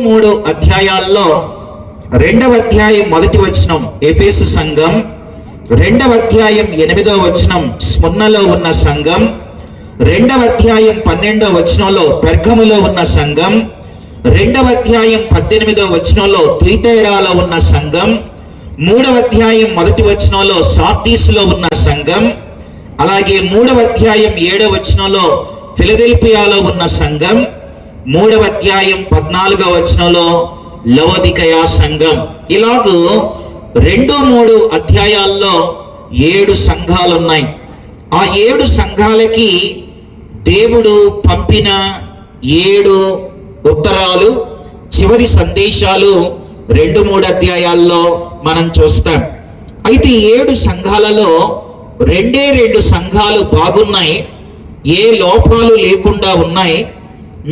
3 అధ్యాయాల్లో 2వ అధ్యాయం 1వ వచనం ఎఫెసు సంఘం, 2వ అధ్యాయం 8వ వచనం స్ముర్నలో ఉన్న సంఘం, 2వ అధ్యాయం 12వ వచనంలో పెర్గములో ఉన్న సంఘం, 2వ అధ్యాయం 18వ వచనంలో తుయతైరాలో ఉన్న సంఘం, 3వ అధ్యాయం 1వ వచనంలో సార్దీసులో ఉన్న సంఘం, అలాగే 3వ అధ్యాయం 7వ వచనంలో ఫిలదెల్ఫియాలో ఉన్న సంఘం, 3వ అధ్యాయం 14వ వచనంలో లవోదికయ సంఘం. ఇలాగూ 2-3 అధ్యాయాల్లో 7 సంఘాలు ఉన్నాయి. ఆ 7 సంఘాలకి దేవుడు పంపిన 7 ఉత్తరాలు, చివరి సందేశాలు 2-3 అధ్యాయాల్లో మనం చూస్తాం. అయితే 7 సంఘాలలో 2 సంఘాలు బాగున్నాయి, ఏ లోపాలు లేకుండా ఉన్నాయి.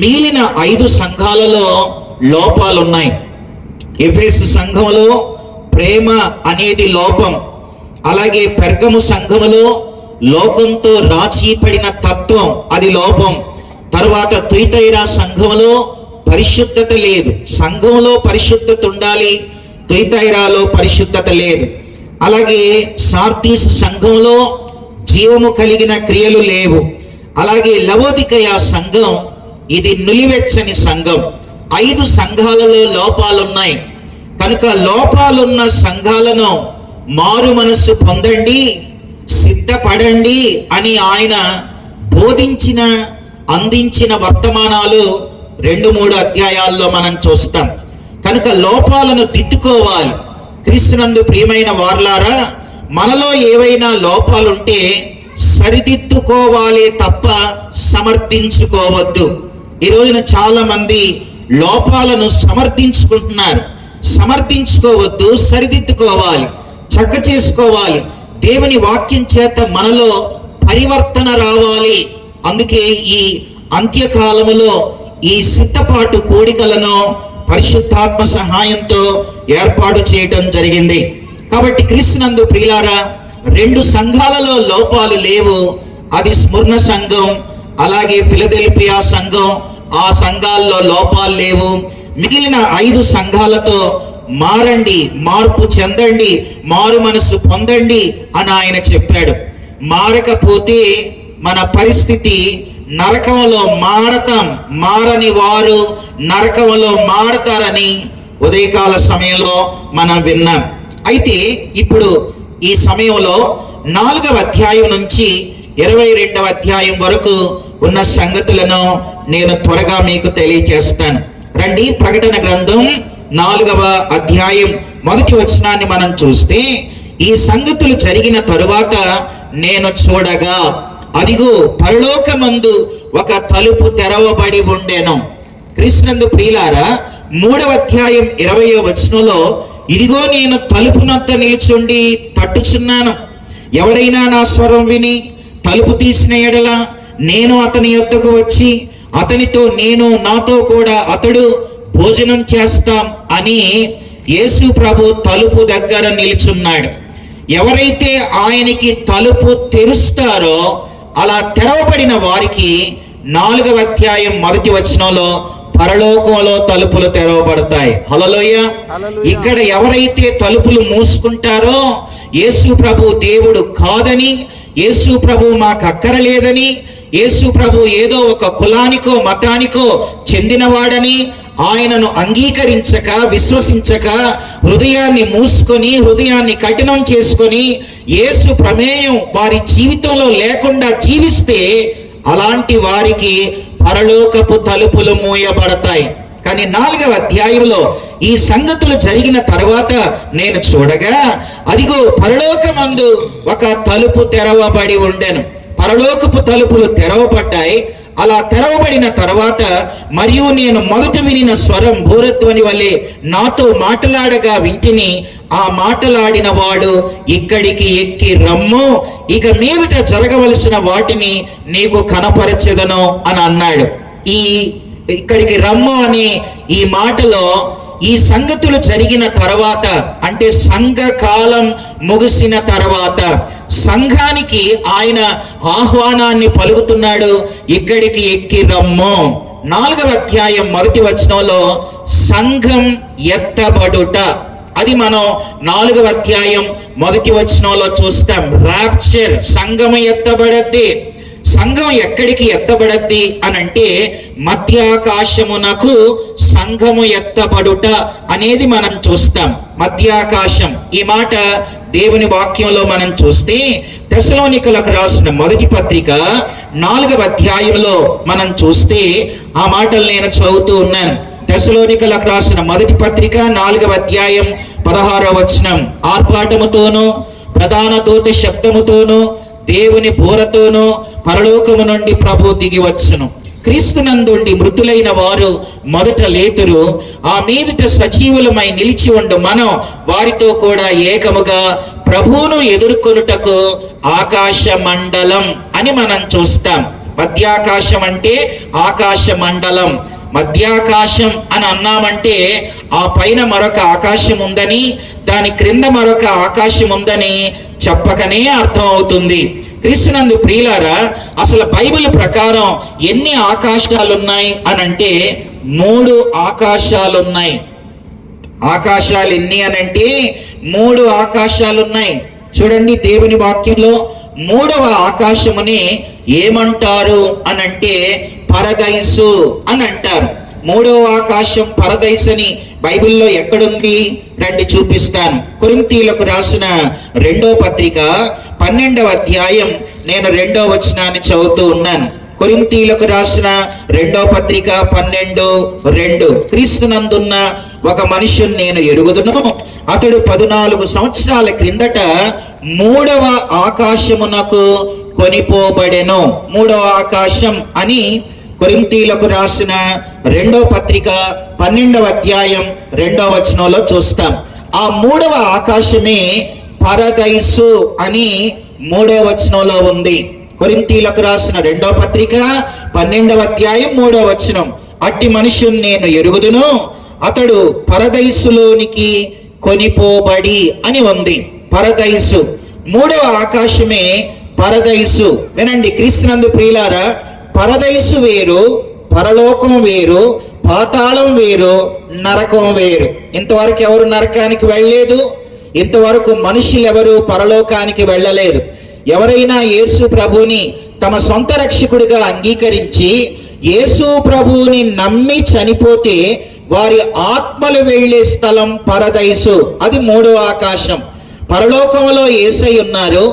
మిగిలిన 5 సంఘాలలో లోపాలు ఉన్నాయి. ఎఫెసు సంఘములో ప్రేమ అనేది లోపం, అలాగే పెర్గము సంఘములో లోకంతో రాజీ పడిన తత్వం అది లోపం. తరువాత తుయతైరా సంఘములో పరిశుద్ధత లేదు. సంఘంలో పరిశుద్ధత ఉండాలి, తుయతైరాలో పరిశుద్ధత లేదు. అలాగే సార్దీసు సంఘంలో జీవము కలిగిన క్రియలు లేవు. అలాగే లవోదికయ సంఘం ఇది నులివెచ్చని సంఘం. 5 సంఘాలలో లోపాలున్నాయి. కనుక లోపాలున్న సంఘాలను మారు మనస్సు పొందండి, సిద్ధపడండి అని ఆయన బోధించిన, అందించిన వర్తమానాలు 2-3 అధ్యాయాల్లో మనం చూస్తాం. కనుక లోపాలను దిద్దుకోవాలి. క్రీస్తునందు ప్రియమైన వారలారా, మనలో ఏవైనా లోపాలుంటే సరిదిద్దుకోవాలి తప్ప సమర్థించుకోవద్దు. ఈ రోజున చాలా మంది లోపాలను సమర్థించుకుంటున్నారు. సమర్థించుకోవద్దు, సరిదిద్దుకోవాలి, చక్క చేసుకోవాలి. దేవుని వాక్యం చేత మనలో పరివర్తన రావాలి. అందుకే ఈ అంత్యకాలములో ఈ సిద్ధపాటు కూడికలను పరిశుద్ధాత్మ సహాయంతో ఏర్పాటు చేయటం జరిగింది. కాబట్టి క్రీస్తునందు ప్రియులారా, 2 సంఘాలలో లోపాలు లేవు. అది స్ముర్న సంఘం, అలాగే ఫిలదెల్ఫియా సంఘం. ఆ సంఘాల్లో లోపాలు లేవు. మిగిలిన 5 సంఘాలతో మారండి, మార్పు చెందండి, మారు మనసు పొందండి అని ఆయన చెప్పాడు. మారకపోతే మన పరిస్థితి నరకంలో మారతాం. మారని వారు నరకంలో మారతారని ఉదయకాల సమయంలో మనం విన్నాం. అయితే ఇప్పుడు ఈ సమయంలో 4వ అధ్యాయం నుంచి 22వ అధ్యాయం వరకు ఉన్న సంగతులను నేను త్వరగా మీకు తెలియజేస్తాను. రండి, ప్రకటన గ్రంథం 4వ అధ్యాయం 1వ వచనాన్ని మనం చూస్తే, ఈ సంగతులు జరిగిన తరువాత నేను చూడగా అదిగో పరలోకమందు ఒక తలుపు తెరవబడి ఉండెను. క్రీస్తునందు ప్రియులారా, 3వ అధ్యాయం 20వ వచనంలో ఇదిగో నేను తలుపు నొద్ద నిలుచుండి తట్టుచున్నాను. ఎవడైనా నా స్వరం విని తలుపు తీసిన ఎడల నేను అతని యొద్దకు వచ్చి అతనితో, నేను నాతో కూడా అతడు భోజనం చేస్తాం అని యేసు ప్రభు తలుపు దగ్గర నిలుచున్నాడు. ఎవరైతే ఆయనకి తలుపు తెరుస్తారో అలా తెరవబడిన వారికి 4వ అధ్యాయం 1వ వచనంలో పరలోకంలో తలుపులు తెరవబడతాయి. హల్లెలూయా. ఇక్కడ ఎవరైతే తలుపులు మూసుకుంటారో, యేసు ప్రభు దేవుడు కాదని, యేసు ప్రభు మాకు అక్కరలేదని, యేసు ప్రభు ఏదో ఒక కులానికో మతానికో చెందినవాడని ఆయనను అంగీకరించక, విశ్వసించక, హృదయాన్ని మూసుకొని, హృదయాన్ని కఠినం చేసుకొని యేసు ప్రమేయం వారి జీవితంలో లేకుండా జీవిస్తే అలాంటి వారికి పరలోకపు తలుపులు మూయబడతాయి. కానీ 4వ అధ్యాయంలో ఈ సంగతులు జరిగిన తర్వాత నేను చూడగా అదిగో పరలోకమందు ఒక తలుపు తెరవబడి ఉండెను. పరలోకపు తలుపులు తెరవబడ్డాయి. అలా తెరవబడిన తర్వాత మరియు నేను మొదట వినిన స్వరం భూరధ్వని వలె నాతో మాట్లాడగా వింటిని. ఆ మాట్లాడిన వాడు, ఇక్కడికి ఎక్కి రమ్ము, ఇక మీదట జరగవలసిన వాటిని నీకు కనపరచెదను అని అన్నాడు. ఈ ఇక్కడికి రమ్ము అనే ఈ మాటలో ఈ సంగతులు జరిగిన తర్వాత, అంటే సంఘకాలం ముగిసిన తర్వాత సంఘానికి ఆయన ఆహ్వానాన్ని పలుకుతున్నాడు. ఇక్కడికి ఎక్కి రమ్ము. 4వ అధ్యాయం 1వ వచనంలో సంఘం ఎత్తబడుట. అది మనం 4వ అధ్యాయం 1వ వచనంలో చూస్తాం. రాప్చర్, సంఘము ఎత్తబడద్ది. సంఘం ఎక్కడికి ఎత్తబడద్ది అనంటే మధ్యాకాశమునకు సంఘము ఎత్తబడుట అనేది మనం చూస్తాం. మధ్యాకాశం, ఈ మాట దేవుని వాక్యంలో మనం చూస్తే తెస్సలోనికలకు రాసిన మొదటి పత్రిక 4వ అధ్యాయంలో మనం చూస్తే ఆ మాటలు నేను చదువుతూ ఉన్నాను. తెస్సలోనికలకు రాసిన మొదటి పత్రిక 4వ అధ్యాయం 16వ వచనం. ఆర్భాటముతోనూ ప్రధాన దూత శబ్దముతోనూ దేవుని బూరతోనూ పరలోకము నుండి ప్రభు దిగి వచ్చును. క్రీస్తునందుండి మృతులైన వారు మొదట లేతురు. ఆ మీదట సజీవులమై నిలిచి ఉండు మనం వారితో కూడా ఏకముగా ప్రభువును ఎదుర్కొనుటకు ఆకాశ మండలం అని మనం చూస్తాం. మధ్యాకాశం అంటే ఆకాశ మండలం. మధ్యాకాశం అని అన్నామంటే ఆ పైన మరొక ఆకాశం ఉందని, దాని క్రింద మరొక ఆకాశం ఉందని చెప్పకనే అర్థం అవుతుంది. క్రీస్తునందు ప్రియులారా, అసలు బైబిల్ ప్రకారం ఎన్ని ఆకాశాలు ఉన్నాయి అని అంటే 3 ఆకాశాలు ఉన్నాయి. ఆకాశాలు ఎన్ని అని అంటే 3 ఆకాశాలు ఉన్నాయి. చూడండి, దేవుని వాక్యంలో 3వ ఆకాశముని ఏమంటారు అని అంటే పరదైసు అని అంటారు. 3వ ఆకాశం పరదైసు అని బైబిల్లో ఎక్కడుంది రండి చూపిస్తాను. కొరింథీయులకు రాసిన 2వ పత్రిక 12వ అధ్యాయం నేను 2వ వచనాన్ని చదువుతూ ఉన్నాను. కొరింథీయులకు రాసిన 2వ పత్రిక 12:2. క్రీస్తునందున్న ఒక మనుష్యుని నేను ఎరుగుదును, అతడు 14 సంవత్సరాల క్రిందట 3వ ఆకాశమునకు కొనిపోబడెను. 3వ ఆకాశం అని కొరింథీయులకు రాసిన 2వ పత్రిక 12వ అధ్యాయం 2వ వచనంలో చూస్తాం. ఆ 3వ ఆకాశమే పరదైసు అని 3వ వచనంలో ఉంది. కొరింథీయులకు రాసిన 2వ పత్రిక 12వ అధ్యాయం 3వ వచనం. అట్టి మనుషుని నేను ఎరుగుదును, అతడు పరదైసులోనికి కొనిపోబడి అని ఉంది. పరదైసు, 3వ ఆకాశమే పరదైసు. వినండి క్రీస్తునందు ప్రియులారా, పరదైసు వేరు, పరలోకం వేరు, పాతాళం వేరు, నరకం వేరు. ఇంతవరకు ఎవరు నరకానికి వెళ్ళలేదు, ఇంతవరకు మనుషులు ఎవరు పరలోకానికి వెళ్ళలేదు. ఎవరైనా యేసు ప్రభుని తమ సొంత రక్షకుడిగా అంగీకరించి యేసు ప్రభుని నమ్మి చనిపోతే వారి ఆత్మలు వెళ్ళే స్థలం పరదైసు. అది 3వ ఆకాశం. పరలోకంలో యేసయ్య ఉన్నారు,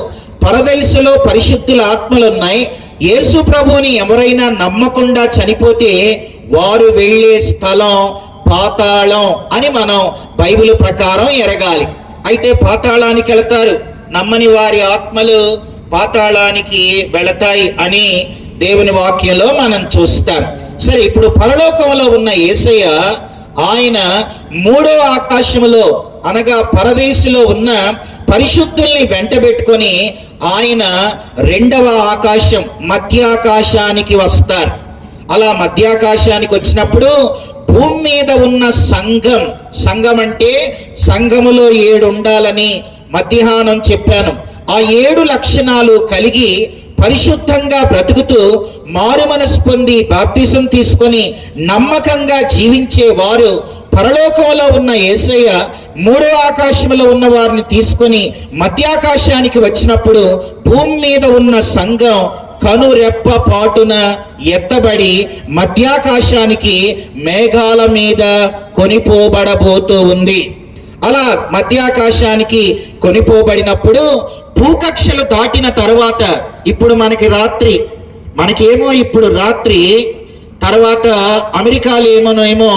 పరదైసులో పరిశుద్ధుల ఆత్మలు ఉన్నాయి. యేసు ప్రభుని ఎవరైనా నమ్మకుండా చనిపోతే వారు వెళ్ళే స్థలం పాతాళం అని మనం బైబిల్ ప్రకారం ఎరగాలి. అయితే పాతాళానికి వెళతారు, నమ్మని వారి ఆత్మలు పాతాళానికి వెళతాయి అని దేవుని వాక్యంలో మనం చూస్తాం. సరే, ఇప్పుడు పరలోకంలో ఉన్న యేసయ్య ఆయన 3వ ఆకాశములో అనగా పరదేశులో ఉన్న పరిశుద్ధుల్ని వెంటబెట్టుకొని ఆయన 2వ ఆకాశం మధ్యాకాశానికి వస్తారు. అలా మధ్యాకాశానికి వచ్చినప్పుడు భూమి మీద ఉన్న సంఘం అంటే సంఘములో 7 ఉండాలని మధ్యాహ్నం చెప్పాను. ఆ 7 లక్షణాలు కలిగి పరిశుద్ధంగా బ్రతుకుతూ మారు మనసు పొంది బాప్తిసం తీసుకొని నమ్మకంగా జీవించే వారు పరలోకంలో ఉన్న యేసయ్య 3వ ఆకాశంలో ఉన్న వారిని తీసుకొని మధ్యాకాశానికి వచ్చినప్పుడు భూమి మీద ఉన్న సంఘం కనురెప్ప పాటున ఎత్తబడి మధ్యాకాశానికి మేఘాల మీద కొనిపోబడబోతూ ఉంది. అలా మధ్యాకాశానికి కొనిపోబడినప్పుడు భూకక్షలు దాటిన తర్వాత, ఇప్పుడు మనకేమో ఇప్పుడు రాత్రి, తర్వాత అమెరికాలో ఏమో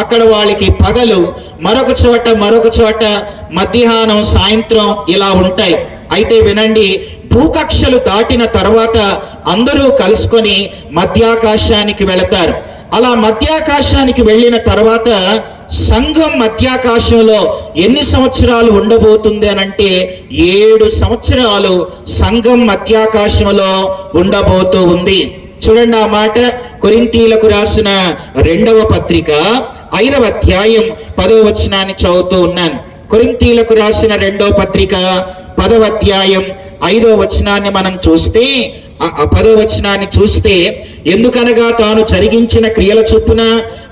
అక్కడ వాళ్ళకి పగలు, మరొక చోట మధ్యాహ్నం సాయంత్రం ఇలా ఉంటాయి. అయితే వినండి, భూకక్షలు దాటిన తర్వాత అందరూ కలుసుకొని మధ్యాకాశానికి వెళతారు. అలా మధ్యాకాశానికి వెళ్ళిన తర్వాత సంఘం మధ్యాకాశంలో ఎన్ని సంవత్సరాలు ఉండబోతుంది అనంటే 7 సంవత్సరాలు సంఘం మధ్యాకాశంలో ఉండబోతూ ఉంది. చూడండి ఆ మాట కొరింథీయులకు రాసిన 2వ పత్రిక 5వ అధ్యాయం 10వ వచనాన్ని చదువుతూ ఉన్నాను. కొరింథీయులకు రాసిన 2వ పత్రిక 10వ అధ్యాయం 5వ వచనాన్ని మనం చూస్తే ఆ 10వ వచనాన్ని చూస్తే, ఎందుకనగా తాను జరిగించిన క్రియల చొప్పున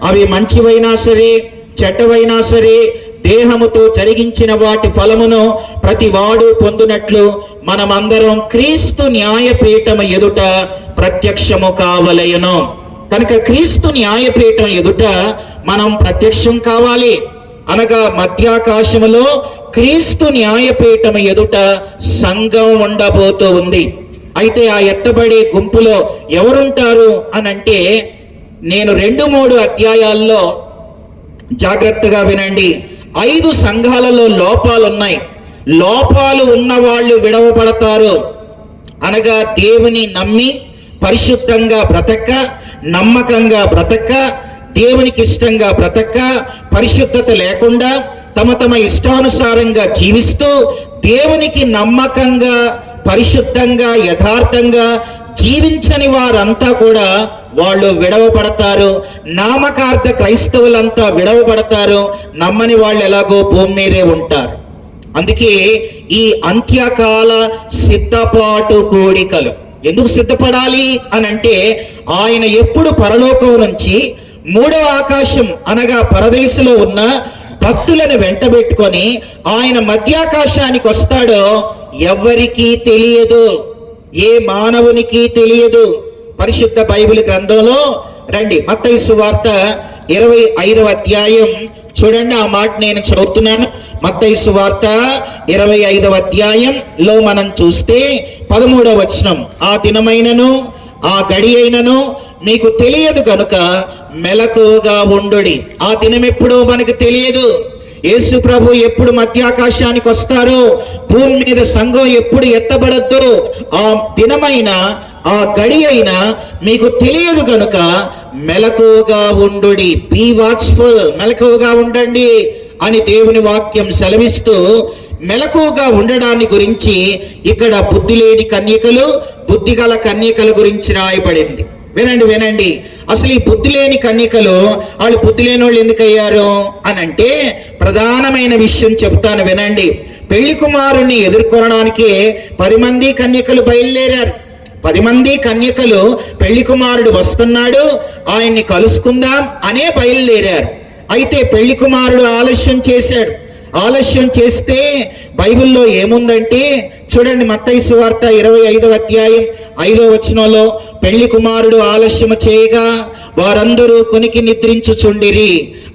అవి మంచివైనా సరే చెడ్డవైనా సరే దేహముతో జరిగించిన వాటి ఫలమును ప్రతి వాడు పొందునట్లు మనమందరం క్రీస్తు న్యాయపీఠము ఎదుట ప్రత్యక్షము కావలయను. కనుక క్రీస్తు న్యాయపీఠం ఎదుట మనం ప్రత్యక్షం కావాలి. అనగా మధ్యాకాశములో క్రీస్తు న్యాయపీఠం ఎదుట సంఘం ఉండబోతూ ఉంది. అయితే ఆ ఎత్తబడే గుంపులో ఎవరుంటారు అని అంటే, నేను 2-3 అధ్యాయాల్లో జాగ్రత్తగా వినండి, 5 సంఘాలలో లోపాలున్నాయి. లోపాలు ఉన్న వాళ్ళు విడవబడతారు. అనగా దేవుని నమ్మి పరిశుద్ధంగా బ్రతక, నమ్మకంగా బ్రతక, దేవునికి ఇష్టంగా బ్రతక, పరిశుద్ధత లేకుండా తమ ఇష్టానుసారంగా జీవిస్తూ దేవునికి నమ్మకంగా పరిశుద్ధంగా యథార్థంగా జీవించని వారంతా కూడా వాళ్ళు విడవబడతారు. నామకార్థ క్రైస్తవులంతా విడవబడతారు. నమ్మని వాళ్ళు ఎలాగో భూమి మీదే ఉంటారు. అందుకే ఈ అంత్యకాల సిద్ధపాటు కోడికలు ఎందుకు సిద్ధపడాలి అని అంటే, ఆయన ఎప్పుడు పరలోకం నుంచి 3వ ఆకాశం అనగా పరదేశంలో ఉన్న భక్తులను వెంటబెట్టుకొని ఆయన మధ్యాకాశానికి వస్తాడో ఎవ్వరికీ తెలియదు, ఏ మానవునికి తెలియదు. పరిశుద్ధ బైబిల్ గ్రంథంలో రండి, మత్తయి సువార్త 25వ అధ్యాయం చూడండి. ఆ మాట నేను చదువుతున్నాను. మత్తయి సువార్త 25వ అధ్యాయంలో మనం చూస్తే 13వ వచనం, ఆ దినమైనను ఆ గడి అయినను మీకు తెలియదు కనుక మెలకువగా ఉండుడి. ఆ దినం ఎప్పుడో మనకు తెలియదు. యేసు ప్రభు ఎప్పుడు మధ్యాకాశానికి వస్తారో, భూమి మీద సంఘం ఎప్పుడు ఎత్తబడద్దో, ఆ దినమైన ఆ గడి అయినా మీకు తెలియదు కనుక మెలకువగా ఉండుడి. బీ వాచ్ఫుల్, మెలకువగా ఉండండి అని దేవుని వాక్యం సెలవిస్తూ, మెలకువగా ఉండడాన్ని గురించి ఇక్కడ బుద్ధి లేని కన్యకలు, బుద్ధి గల కన్యకల గురించి రాయబడింది. వినండి, అసలు ఈ బుద్ధి లేని కన్యకలు వాళ్ళు బుద్ధి లేని వాళ్ళు ఎందుకు అయ్యారు అని అంటే, ప్రధానమైన విషయం చెప్తాను వినండి. పెళ్లి కుమారుణ్ణి ఎదుర్కొనడానికి 10 మంది కన్యకలు బయలుదేరారు. 10 మంది కన్యకలు పెళ్లి కుమారుడు వస్తున్నాడు, ఆయన్ని కలుసుకుందాం అనే బయలుదేరారు. అయితే పెళ్లి కుమారుడు ఆలస్యం చేశాడు. ఆలస్యం చేస్తే బైబిల్లో ఏముందంటే చూడండి, మత్తయి సువార్త 25వ అధ్యాయం 5వ వచనంలో, పెళ్లి కుమారుడు ఆలస్యము చేయగా వారందరూ కొనికి నిద్రించుచుండిరి.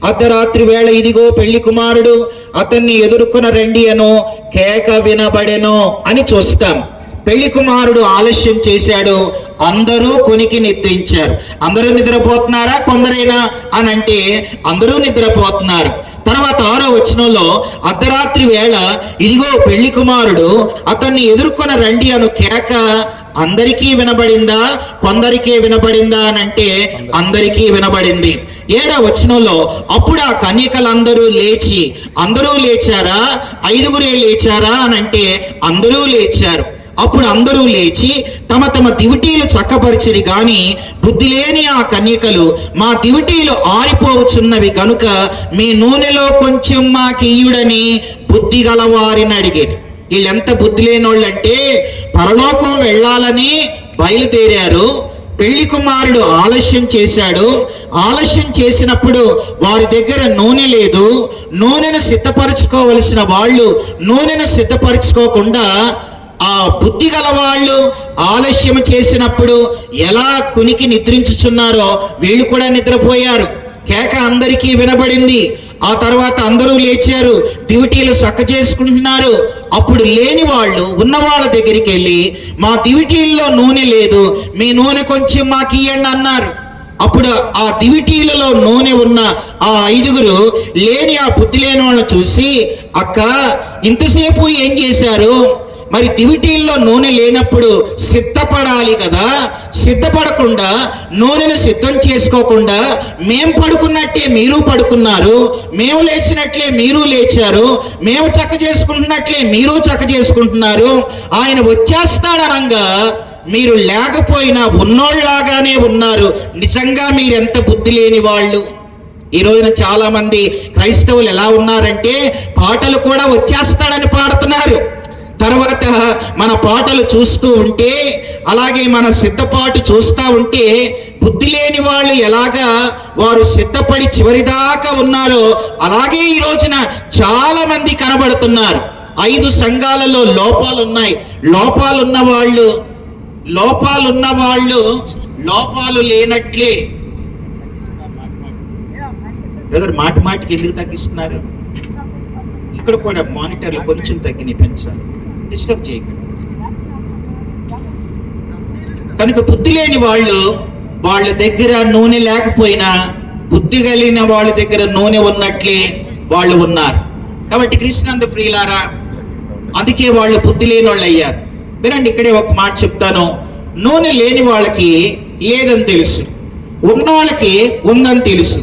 అర్ధరాత్రి వేళ ఇదిగో పెళ్లి కుమారుడు, అతన్ని ఎదుర్కొన రండి అనో కేక వినబడెను అని చూస్తాం. పెళ్లి కుమారుడు ఆలస్యం చేశాడు, అందరూ కొనికి నిద్రించారు. అందరూ నిద్రపోతున్నారా కొందరైనా అని అంటే అందరూ నిద్రపోతున్నారు. తర్వాత 6వ వచనంలో, అర్ధరాత్రి వేళ ఇదిగో పెళ్లి కుమారుడు, అతన్ని ఎదుర్కొన రండి అను కేక అందరికీ వినబడిందా కొందరికే వినబడిందా అని అంటే అందరికీ వినబడింది. 7వ వచనంలో, అప్పుడు ఆ కన్యకలందరూ లేచి, అందరూ లేచారా 5గురే లేచారా అని అంటే అందరూ లేచారు. అప్పుడు అందరూ లేచి తమ దివిటీలు చక్కపరిచిరి గాని బుద్ధి లేని ఆ కన్యకలు, మా దివిటీలు ఆరిపోవచ్చున్నవి కనుక మీ నూనెలో కొంచెం మాకియ్యుడని బుద్ధి గలవారిని అడిగారు. వీళ్ళెంత బుద్ధి లేనోళ్ళు అంటే, పరలోకం వెళ్ళాలని బయలుదేరారు. పెళ్లి కుమారుడు ఆలస్యం చేశాడు. ఆలస్యం చేసినప్పుడు వారి దగ్గర నూనె లేదు. నూనెను సిద్ధపరచుకోవలసిన వాళ్ళు నూనెను సిద్ధపరచుకోకుండా ఆ బుద్ధి గల వాళ్ళు ఆలస్యం చేసినప్పుడు ఎలా కునికి నిద్రించుచున్నారో వీళ్ళు కూడా నిద్రపోయారు. కేక అందరికీ వినబడింది. ఆ తర్వాత అందరూ లేచారు, దివిటీలు చక్క చేసుకుంటున్నారు. అప్పుడు లేని వాళ్ళు ఉన్న వాళ్ళ దగ్గరికి వెళ్ళి, మా దివిటీల్లో నూనె లేదు, మీ నూనె కొంచెం మాకు ఇయ్యండి అన్నారు. అప్పుడు ఆ దివిటీలలో నూనె ఉన్న ఆ 5గురు లేని ఆ బుద్ధి లేని వాళ్ళని చూసి, అక్క ఇంతసేపు ఏం చేశారు? మరి దివిటీల్లో నూనె లేనప్పుడు సిద్ధపడాలి కదా, సిద్ధపడకుండా నూనెను సిద్ధం చేసుకోకుండా మేము పడుకున్నట్టే మీరు పడుకున్నారు, మేము లేచినట్లే మీరు లేచారు, మేము చక్క చేసుకుంటున్నట్లే మీరు చక్క చేసుకుంటున్నారు. ఆయన వచ్చేస్తాడనంగా మీరు లేకపోయినా ఉన్నోళ్ళలాగానే ఉన్నారు. నిజంగా మీరెంత బుద్ధి లేని వాళ్ళు. ఈ రోజున చాలా మంది క్రైస్తవులు ఎలా ఉన్నారంటే, పాటలు కూడా వచ్చేస్తాడని పాడుతున్నారు, తర్వాత మన పాటలు చూస్తూ ఉంటే, అలాగే మన సిద్ధపాటు చూస్తూ ఉంటే, బుద్ధి లేని వాళ్ళు ఎలాగా వారు సిద్ధపడి చివరిదాకా ఉన్నారో అలాగే ఈ రోజున చాలా మంది కనబడుతున్నారు. 5 సంఘాలలో లోపాలున్నాయి. లోపాలున్న వాళ్ళు లోపాలు లేనట్లే. బ్రదర్ మాటికి ఎందుకు తగ్గిస్తున్నారు? ఇక్కడ కూడా మానిటర్లు కొంచెం తగ్గిని పెంచాలి, డిస్టర్బ్ చేయకండి. కనుక బుద్ధి లేని వాళ్ళు, వాళ్ళ దగ్గర నూనె లేకపోయినా బుద్ధి కలిగిన వాళ్ళ దగ్గర నూనె ఉన్నట్లే వాళ్ళు ఉన్నారు. కాబట్టి కృష్ణందు ప్రియులారా, అందుకే వాళ్ళు బుద్ధి లేని వాళ్ళు అయ్యారు. వినండి, ఇక్కడే ఒక మాట చెప్తాను. నూనె లేని వాళ్ళకి లేదని తెలుసు, ఉన్న వాళ్ళకి ఉందని తెలుసు.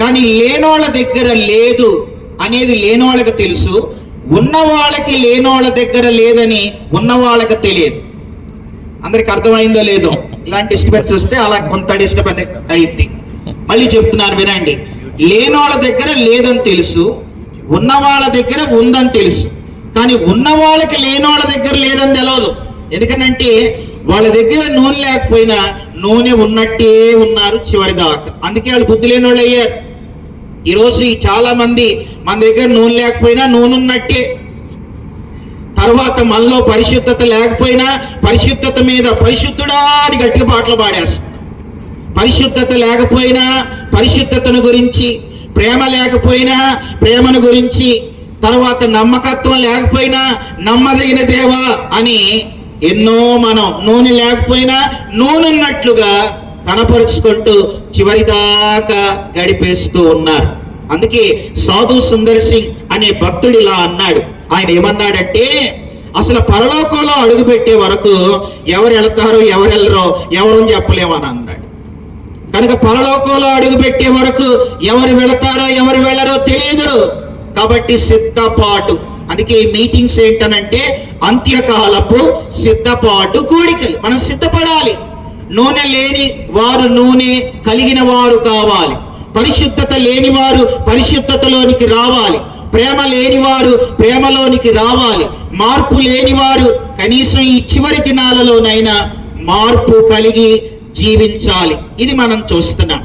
కానీ లేనోళ్ళ దగ్గర లేదు అనేది లేనోళ్ళకి తెలుసు, ఉన్న వాళ్ళకి లేనోళ్ళ దగ్గర లేదని ఉన్న వాళ్ళకి తెలియదు. అందరికి అర్థమైందో లేదో? ఇలాంటి డిస్టర్బెన్స్ వస్తే అలా కొంత డిస్టర్బెన్స్ అయింది. మళ్ళీ చెప్తున్నాను వినండి. లేనోళ్ళ దగ్గర లేదని తెలుసు, ఉన్న వాళ్ళ దగ్గర ఉందని తెలుసు. కానీ ఉన్న వాళ్ళకి లేనోళ్ళ దగ్గర లేదని తెలియదు. ఎందుకనంటే వాళ్ళ దగ్గర నూనె లేకపోయినా నూనె ఉన్నట్టే ఉన్నారు చివరి దాకా. అందుకే వాళ్ళు బుద్ధి లేని వాళ్ళు అయ్యారు. ఈరోజు చాలా మంది మన దగ్గర నూనె లేకపోయినా నూనె ఉన్నట్టే. తర్వాత మనలో పరిశుద్ధత లేకపోయినా పరిశుద్ధత మీద పరిశుద్ధుడా అని గట్టిగా పాటలు పాడేస్తాం. పరిశుద్ధత లేకపోయినా పరిశుద్ధతను గురించి, ప్రేమ లేకపోయినా ప్రేమను గురించి, తర్వాత నమ్మకత్వం లేకపోయినా నమ్మదగిన దేవా అని ఎన్నో మనం నూనె లేకపోయినా నూనె ఉన్నట్లుగా కనపరుచుకుంటూ చివరిదాకా గడిపేస్తూ ఉన్నారు. అందుకే సాధు సుందర్ సింగ్ అనే భక్తుడు ఇలా అన్నాడు. ఆయన ఏమన్నాడంటే, అసలు పరలోకంలో అడుగుపెట్టే వరకు ఎవరు వెళతారో ఎవరు వెళ్ళరో ఎవరని చెప్పలేమని అన్నాడు. కనుక పరలోకంలో అడుగుపెట్టే వరకు ఎవరు వెళతారో ఎవరు వెళ్ళరో తెలియదు. కాబట్టి సిద్ధపాటు. అందుకే ఈ మీటింగ్స్ ఏంటనంటే అంత్యకాలపు సిద్ధపాటు కూడికలు. మనం సిద్ధపడాలి. నూనె లేని వారు నూనె కలిగిన వారు కావాలి. పరిశుద్ధత లేని వారు పరిశుద్ధతలోనికి రావాలి. ప్రేమ లేని వారు ప్రేమలోనికి రావాలి. మార్పు లేని వారు కనీసం ఈ చివరి దినాలలోనైనా మార్పు కలిగి జీవించాలి. ఇది మనం చూస్తున్నాం.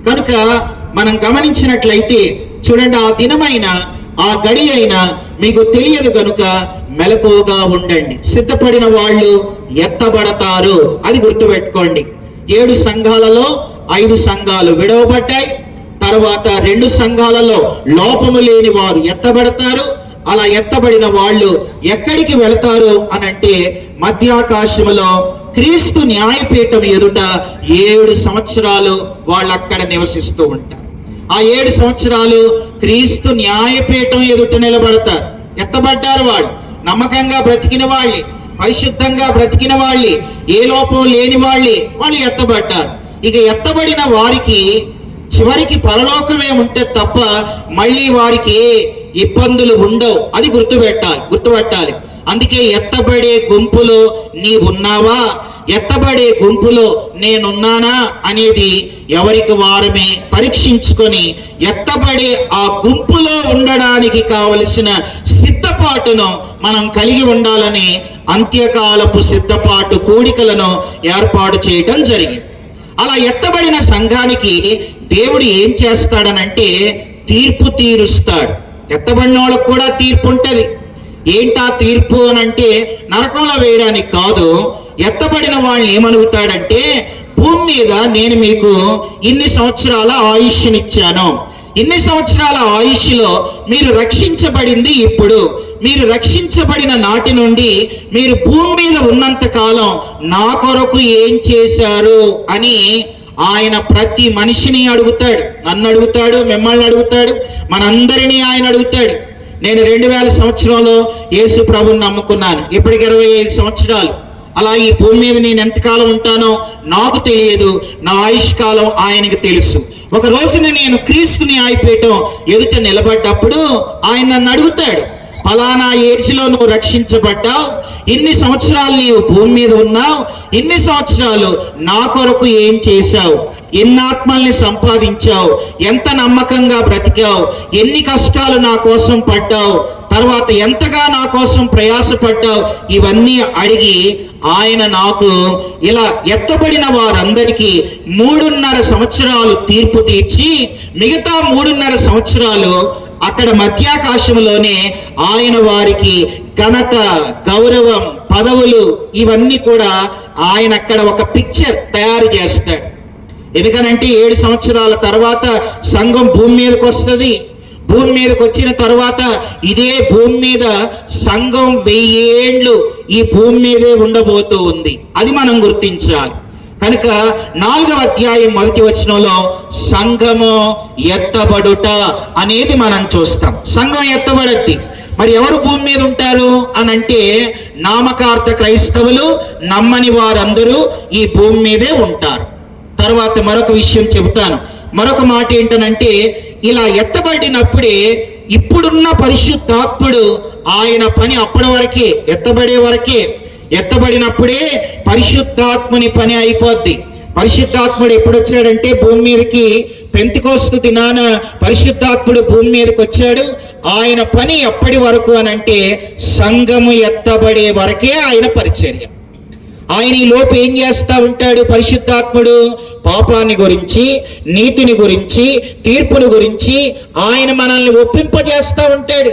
కనుక మనం గమనించినట్లయితే చూడండి, ఆ దినమైన ఆ గడి అయినా మీకు తెలియదు కనుక మెలకువగా ఉండండి. సిద్ధపడిన వాళ్ళు ఎత్తబడతారు, అది గుర్తుపెట్టుకోండి. 7 సంఘాలలో 5 సంఘాలు విడవబడ్డాయి. తర్వాత 2 సంఘాలలో లోపము లేని వారు ఎత్తబడతారు. అలా ఎత్తబడిన వాళ్ళు ఎక్కడికి వెళతారు అనంటే మధ్యాకాశములో క్రీస్తు న్యాయపీఠం ఎదుట 7 సంవత్సరాలు వాళ్ళు అక్కడ నివసిస్తూ ఉంటారు. ఆ 7 సంవత్సరాలు క్రీస్తు న్యాయపీఠం ఎదుట నిలబడతారు. ఎత్తబడ్డారు వాళ్ళు, నమ్మకంగా బ్రతికిన వాళ్ళే, పరిశుద్ధంగా బ్రతికిన వాళ్ళే, ఏ లోపం లేని వాళ్ళే, వాళ్ళు ఎత్తబడ్డారు. ఇక ఎత్తబడిన వారికి చివరికి పరలోకమే ఉంటే తప్ప మళ్ళీ వారికి ఏ ఇబ్బందులు ఉండవు. అది గుర్తుపెట్టాలి. అందుకే ఎత్తబడే గుంపులో నీ ఉన్నావా, ఎత్తబడే గుంపులో నేనున్నానా అనేది ఎవరికి వారమే పరీక్షించుకొని ఎత్తబడే ఆ గుంపులో ఉండడానికి కావలసిన సిద్ధపాటును మనం కలిగి ఉండాలని అంత్యకాలపు సిద్ధపాటు కూడికలను ఏర్పాటు చేయటం జరిగింది. అలా ఎత్తబడిన సంఘానికి దేవుడు ఏం చేస్తాడనంటే తీర్పు తీరుస్తాడు. ఎత్తబడిన వాళ్ళకు కూడా తీర్పు ఉంటుంది. ఏంటా తీర్పు అనంటే నరకంలో వేయడానికి కాదు. ఎత్తబడిన వాళ్ళని ఏమనుగుతాడంటే, భూమి మీద నేను మీకు ఇన్ని సంవత్సరాల ఆయుష్నిచ్చాను, ఇన్ని సంవత్సరాల ఆయుష్లో మీరు రక్షించబడింది ఇప్పుడు, మీరు రక్షించబడిన నాటి నుండి మీరు భూమి మీద ఉన్నంత కాలం నా కొరకు ఏం చేశారు అని ఆయన ప్రతి మనిషిని అడుగుతాడు. నన్ను అడుగుతాడు, మిమ్మల్ని అడుగుతాడు, మనందరినీ ఆయన అడుగుతాడు. నేను 2000 సంవత్సరంలో యేసు ప్రభుని నమ్ముకున్నాను. ఇప్పటికి 25 సంవత్సరాలు. అలా ఈ భూమి మీద నేను ఎంతకాలం ఉంటానో నాకు తెలియదు, నా ఆయుష్కాలం ఆయనకు తెలుసు. ఒక రోజున నేను క్రీస్తు న్యాయపీఠం ఎదుట నిలబడ్డప్పుడు ఆయన నన్ను అడుగుతాడు, ఫలానా ఏజ్లో నువ్వు రక్షించబడ్డావు, ఇన్ని సంవత్సరాలు నీవు భూమి మీద ఉన్నావు, ఇన్ని సంవత్సరాలు నా కొరకు ఏం చేశావు, ఎన్ని ఆత్మల్ని సంపాదించావు, ఎంత నమ్మకంగా బ్రతికావు, ఎన్ని కష్టాలు నా కోసం పడ్డావు, తర్వాత ఎంతగా నా కోసం ప్రయాసపడ్డావు, ఇవన్నీ అడిగి ఆయన నాకు ఇలా ఎత్తబడిన వారందరికీ 3.5 సంవత్సరాలు తీర్పు తీర్చి మిగతా 3.5 సంవత్సరాలు అక్కడ మధ్యాకాశంలోనే ఆయన వారికి ఘనత, గౌరవం, పదవులు ఇవన్నీ కూడా ఆయన అక్కడ ఒక పిక్చర్ తయారు చేస్తాడు. ఎందుకనంటే 7 సంవత్సరాల తర్వాత సంఘం భూమి మీదకి వస్తుంది. భూమి మీదకి వచ్చిన తర్వాత ఇదే భూమి మీద సంఘం 1000 ఏండ్లు ఈ భూమి మీదే ఉండబోతూ ఉంది. అది మనం గుర్తించాలి. కనుక 4వ అధ్యాయం 1వ వచనంలో సంఘము ఎత్తబడుట అనేది మనం చూస్తాం. సంఘం ఎత్తబడద్ది. మరి ఎవరు భూమి మీద ఉంటారు అని అంటే నామకార్థ క్రైస్తవులు, నమ్మని వారందరూ ఈ భూమి మీదే ఉంటారు. తర్వాత మరొక విషయం చెబుతాను. మరొక మాట ఏంటనంటే ఇలా ఎత్తబడినప్పుడే ఇప్పుడున్న పరిశుద్ధాత్ముడు ఆయన పని అప్పటి వరకే, ఎత్తబడే వరకే. ఎత్తబడినప్పుడే పరిశుద్ధాత్ముని పని అయిపోద్ది. పరిశుద్ధాత్ముడు ఎప్పుడు వచ్చాడంటే భూమి మీదకి పెంతెకోస్తు దినాన పరిశుద్ధాత్ముడు భూమి మీదకి వచ్చాడు. ఆయన పని ఎప్పటి వరకు అని అంటే సంఘము ఎత్తబడే వరకే ఆయన పరిచర్య. ఆయన ఈ లోపు ఏం చేస్తా ఉంటాడు? పరిశుద్ధాత్ముడు పాపాన్ని గురించి, నీతిని గురించి, తీర్పుని గురించి ఆయన మనల్ని ఒప్పింపజేస్తూ ఉంటాడు.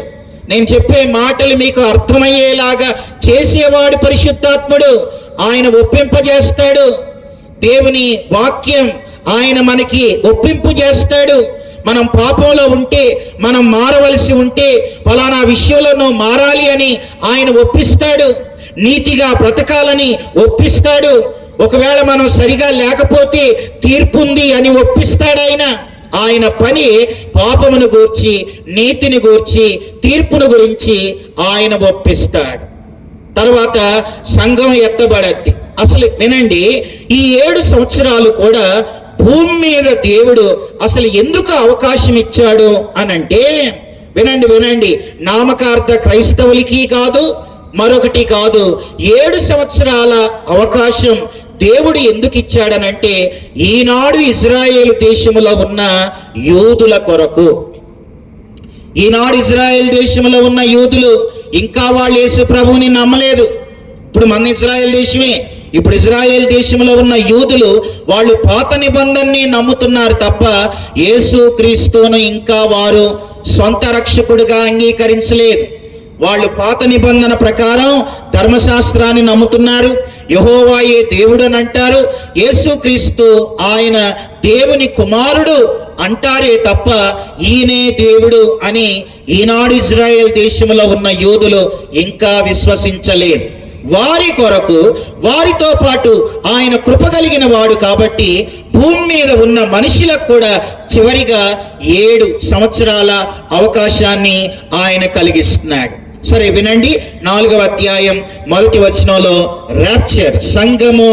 నేను చెప్పే మాటలు మీకు అర్థమయ్యేలాగా చేసేవాడు పరిశుద్ధాత్ముడు. ఆయన ఒప్పింపజేస్తాడు. దేవుని వాక్యం ఆయన మనకి ఒప్పింపు చేస్తాడు. మనం పాపంలో ఉంటే, మనం మారవలసి ఉంటే, ఫలానా విషయంలో మారాలి అని ఆయన ఒప్పిస్తాడు. నీతిగా బ్రతకాలని ఒప్పిస్తాడు. ఒకవేళ మనం సరిగా లేకపోతే తీర్పుంది అని ఒప్పిస్తాడు ఆయన. ఆయన పని పాపమును గూర్చి, నీతిని గూర్చి, తీర్పును గురించి ఆయన ఒప్పిస్తాడు. తర్వాత సంఘం ఎత్తబడద్ది. అసలు వినండి, ఈ 7 సంవత్సరాలు కూడా భూమి మీద దేవుడు అసలు ఎందుకు అవకాశం ఇచ్చాడు అనంటే, వినండి, నామకార్థ క్రైస్తవులకి కాదు, మరొకటి కాదు, 7 సంవత్సరాల అవకాశం దేవుడు ఎందుకు ఇచ్చాడనంటే ఈనాడు ఇజ్రాయేల్ దేశంలో ఉన్న యూదుల కొరకు. ఈనాడు ఇజ్రాయేల్ దేశంలో ఉన్న యూదులు ఇంకా వాళ్ళు యేసు ప్రభువుని నమ్మలేదు. ఇప్పుడు మన ఇజ్రాయేల్ దేశమే. ఇప్పుడు ఇజ్రాయేల్ దేశంలో ఉన్న యూదులు వాళ్ళు పాత నిబంధనని నమ్ముతున్నారు తప్ప యేసు క్రీస్తును ఇంకా వారు సొంత రక్షకుడిగా అంగీకరించలేదు. వాళ్ళు పాత నిబంధన ప్రకారం ధర్మశాస్త్రాన్ని నమ్ముతున్నారు. యెహోవాయే దేవుడు అని అంటారు. యేసుక్రీస్తు ఆయన దేవుని కుమారుడు అంటారే తప్ప ఈయనే దేవుడు అని ఈనాడు ఇజ్రాయెల్ దేశంలో ఉన్న యూదులు ఇంకా విశ్వసించలేదు. వారి కొరకు, వారితో పాటు ఆయన కృప కలిగిన వాడు కాబట్టి భూమి మీద ఉన్న మనుషులకు కూడా చివరిగా 7 సంవత్సరాల అవకాశాన్ని ఆయన కలిగిస్తున్నాడు. సరే వినండి, 4వ అధ్యాయం 1వ వచనంలో ర్యాప్చర్, సంఘము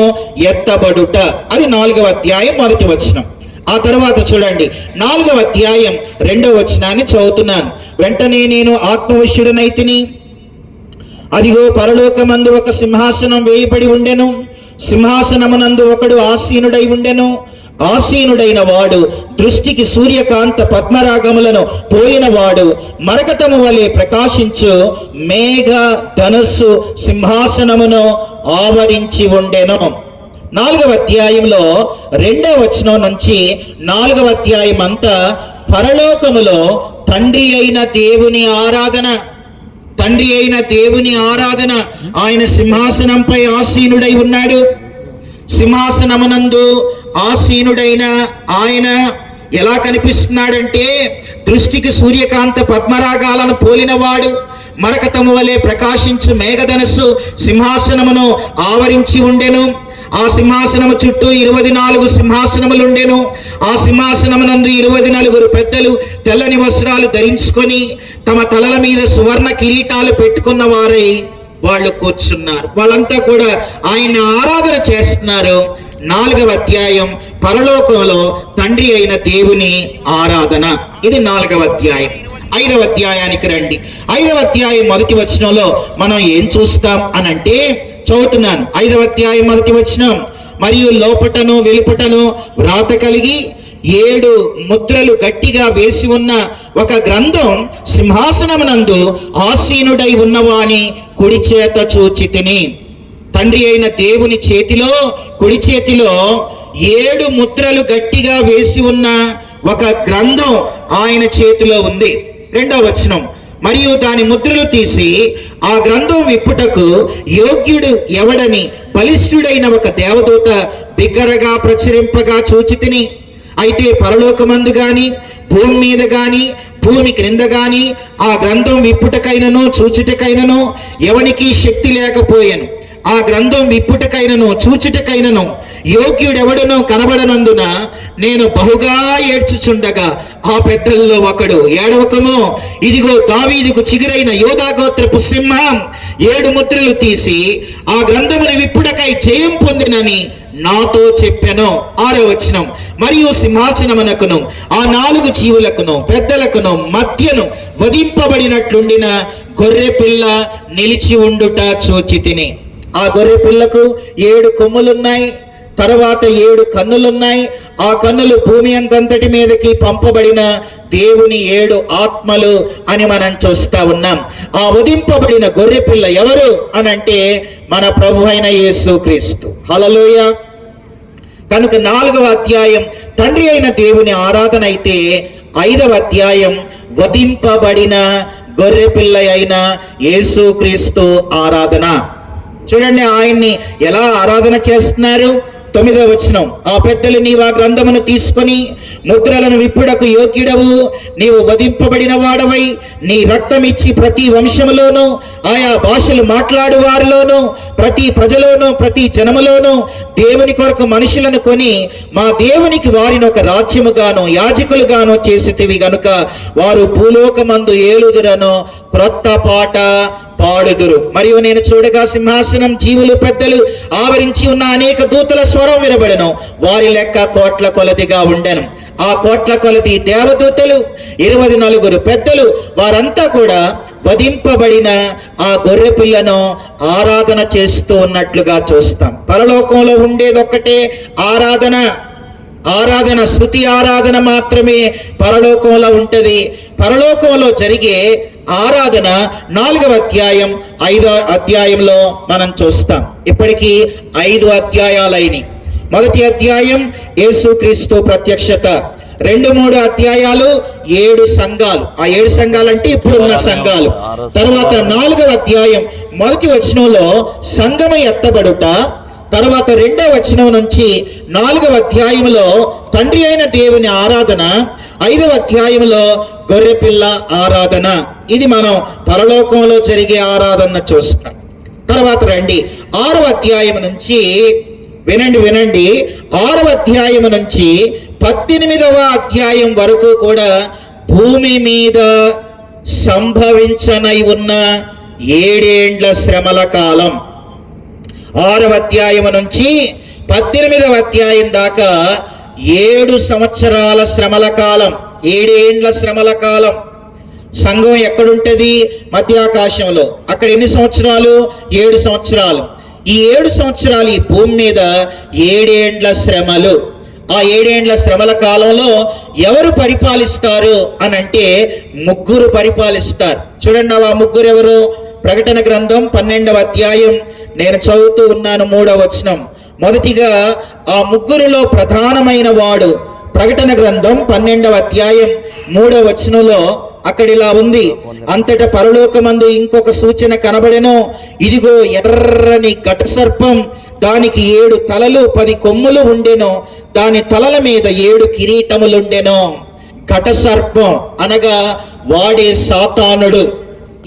ఎత్తబడుట, అది 4వ అధ్యాయం 1వ వచనం. ఆ తర్వాత చూడండి 4వ అధ్యాయం 2వ వచనాన్ని చదువుతున్నాను. వెంటనే నేను ఆత్మవశుడనైతిని, అదిగో పరలోకమందు ఒక సింహాసనం వేయబడి ఉండెను, సింహాసనమునందు ఒకడు ఆసీనుడై ఉండెను. ఆసీనుడైన వాడు దృష్టికి సూర్యకాంత పద్మరాగములను పోయిన వాడు మరకతము వలె ప్రకాశించు మేఘ ధనస్సు సింహాసనమును ఆవరించి ఉండెను. 4వ అధ్యాయంలో 2వ వచనం నుంచి 4వ అధ్యాయం అంతా పరలోకములో తండ్రి అయిన దేవుని ఆరాధన. తండ్రి అయిన దేవుని ఆరాధన. ఆయన సింహాసనంపై ఆసీనుడై ఉన్నాడు. సింహాసనమునందు ఆసీనుడైన ఆయన ఎలా కనిపిస్తున్నాడంటే దృష్టికి సూర్యకాంత పద్మరాగాలను పోలినవాడు, మరకతము వలె ప్రకాశించు మేఘధనస్సు సింహాసనమును ఆవరించి ఉండెను. ఆ సింహాసనము చుట్టూ 24 సింహాసనములుండెను. ఆ సింహాసనమునందు 24 పెద్దలు తెల్లని వస్త్రాలు ధరించుకొని తమ తలల మీద సువర్ణ కిరీటాలు పెట్టుకున్న వారై వాళ్ళు కూర్చున్నారు. వాళ్ళంతా కూడా ఆయన ఆరాధన చేస్తున్నారు. 4వ అధ్యాయం పరలోకంలో తండ్రి అయిన దేవుని ఆరాధన. ఇది 4వ అధ్యాయం. 5వ అధ్యాయానికి రండి. 5వ అధ్యాయం 1వ వచనంలో మనం ఏం చూస్తాం అనంటే, చదువుతున్నాను. 5వ అధ్యాయం 1వ వచనం, మరియు లోపటను వెలుపటను వ్రాత కలిగి 7 ముద్రలు గట్టిగా వేసి ఉన్న ఒక గ్రంథం సింహాసనమునందు ఆసీనుడై ఉన్నవాని కుడి చేత చూచితిని. తండ్రి అయిన దేవుని చేతిలో, కుడి చేతిలో 7 ముద్రలు గట్టిగా వేసి ఉన్న ఒక గ్రంథం ఆయన చేతిలో ఉంది. 2వ వచనం, మరియు దాని ముద్రలు తీసి ఆ గ్రంథం విప్పుటకు యోగ్యుడు ఎవడని బలిష్ఠుడైన ఒక దేవదూత బిగ్గరగా ప్రచురింపగా చూచితిని. అయితే పరలోకమందు గాని, భూమి మీద గాని, భూమి క్రింద గాని ఆ గ్రంథం విప్పుటకైనను చూచుటకైనను ఎవనికి శక్తి లేకపోయాను. ఆ గ్రంథం విప్పుటకైనను చూచుటకైనను యోగ్యుడెవడనో కనబడనందున నేను బహుగా ఏడ్చుచుండగా ఆ పెద్దల్లో ఒకడు, ఏడవకము, ఇదిగో దావీదుకు చిగురైన యోధాగోత్రపు సింహం 7 ముద్రలు తీసి ఆ గ్రంథమును విప్పుటకై జయం పొందినని నాతో చెప్పెను. 6వ వచనం, మరియు సింహాసనమునకును ఆ 4 జీవులకును పెద్దలకును మధ్యను వధింపబడినట్లుండిన గొర్రె పిల్ల నిలిచి ఉండుట చూచితిని. ఆ గొర్రె పిల్లకు 7 కొమ్ములున్నాయి, తర్వాత 7 కన్నులున్నాయి. ఆ కన్నులు భూమి అంతటి మీదకి పంపబడిన దేవుని 7 ఆత్మలు అని మనం చూస్తా ఉన్నాం. ఆ వధింపబడిన గొర్రె పిల్ల ఎవరు అనంటే మన ప్రభు అయిన యేసుక్రీస్తు. హల్లెలూయా. కనుక 4వ అధ్యాయం తండ్రి అయిన దేవుని ఆరాధన అయితే 5వ అధ్యాయం వధింపబడిన గొర్రె పిల్ల అయిన యేసుక్రీస్తు ఆరాధన. చూడండి ఆయన్ని ఎలా ఆరాధన చేస్తున్నారు. 9వ వచనం, ఆ పెద్దలు నీవు ఆ గ్రంథమును తీసుకొని ముద్రలను విప్పుడకు యోగ్యుడవు, నీవు వధింపబడిన వాడవై నీ రక్తం ఇచ్చి ప్రతి వంశములోను ఆయా భాషలు మాట్లాడు వారిలోను ప్రతి ప్రజలోను ప్రతి జనములోను దేవుని కొరకు మనుషులను కొని మా దేవునికి వారిని ఒక రాజ్యముగాను యాజకులుగాను చేసితివి గనుక వారు భూలోకమందు ఏలుదురను క్రొత్త పాట పాడుదురు. మరియు నేను చూడగా సింహాసనం, జీవులు, పెద్దలు ఆవరించి ఉన్న అనేక దూతల స్వరం వినబడెను. వారి లెక్క కోట్ల కొలదిగా ఉండెను. ఆ కోట్ల కొలది దేవదూతలు, 24 పెద్దలు, వారంతా కూడా వధింపబడిన ఆ గొర్రె పిల్లను ఆరాధన చేస్తూ ఉన్నట్లుగా చూస్తాం. పరలోకంలో ఉండేది ఒక్కటే ఆరాధన. ఆరాధన, స్తుతి ఆరాధన మాత్రమే పరలోకంలో ఉంటది. పరలోకంలో జరిగే ఆరాధన 4వ అధ్యాయం 5వ అధ్యాయంలో మనం చూస్తాం. ఇప్పటికీ 5 అధ్యాయాలైనవి. 1వ అధ్యాయం యేసుక్రీస్తు ప్రత్యక్షత, 2-3 అధ్యాయాలు 7 సంఘాలు. ఆ 7 సంఘాలు అంటే ఇప్పుడున్న సంఘాలు. తర్వాత 4వ అధ్యాయం 1వ వచనంలో సంఘము ఎత్తబడుట, తర్వాత 2వ వచనం నుంచి 4వ అధ్యాయంలో తండ్రి అయిన దేవుని ఆరాధన, 5వ అధ్యాయంలో గొర్రెపిల్ల ఆరాధన. ఇది మనం పరలోకంలో జరిగే ఆరాధన చూస్తాం. తర్వాత రండి 6వ అధ్యాయం నుంచి వినండి 6వ అధ్యాయం నుంచి 18వ అధ్యాయం వరకు కూడా భూమి మీద సంభవించనై ఉన్న 7 ఏండ్ల శ్రమల కాలం. 6వ అధ్యాయం నుంచి 18వ అధ్యాయం దాకా 7 సంవత్సరాల శ్రమల కాలం, 7 ఏండ్ల శ్రమల కాలం. సంఘం ఎక్కడుంటది? మధ్యాకాశంలో. అక్కడ ఎన్ని సంవత్సరాలు? 7 సంవత్సరాలు. ఈ 7 సంవత్సరాలు ఈ భూమి మీద 7 ఏండ్ల శ్రమలు. ఆ 7 ఏండ్ల శ్రమల కాలంలో ఎవరు పరిపాలిస్తారు అని అంటే 3 పరిపాలిస్తారు. చూడండి, ఆ 3 ఎవరు? ప్రకటన గ్రంథం 12వ అధ్యాయం నేను చదువుతూ ఉన్నాను, 3వ వచనం. మొదటిగా ఆ 3లో ప్రధానమైన వాడు ప్రకటన గ్రంథం 12వ అధ్యాయం 3వ వచనంలో అక్కడ ఇలా ఉంది, అంతటా పరలోకమందు ఇంకొక సూచన కనబడెను. ఇదిగో ఎర్రని ఘట సర్పం, దానికి 7 తలలు 10 కొమ్ములు ఉండెను, దాని తలల మీద 7 కిరీటములుండెను. ఘట సర్పం అనగా వాడే సాతానుడు.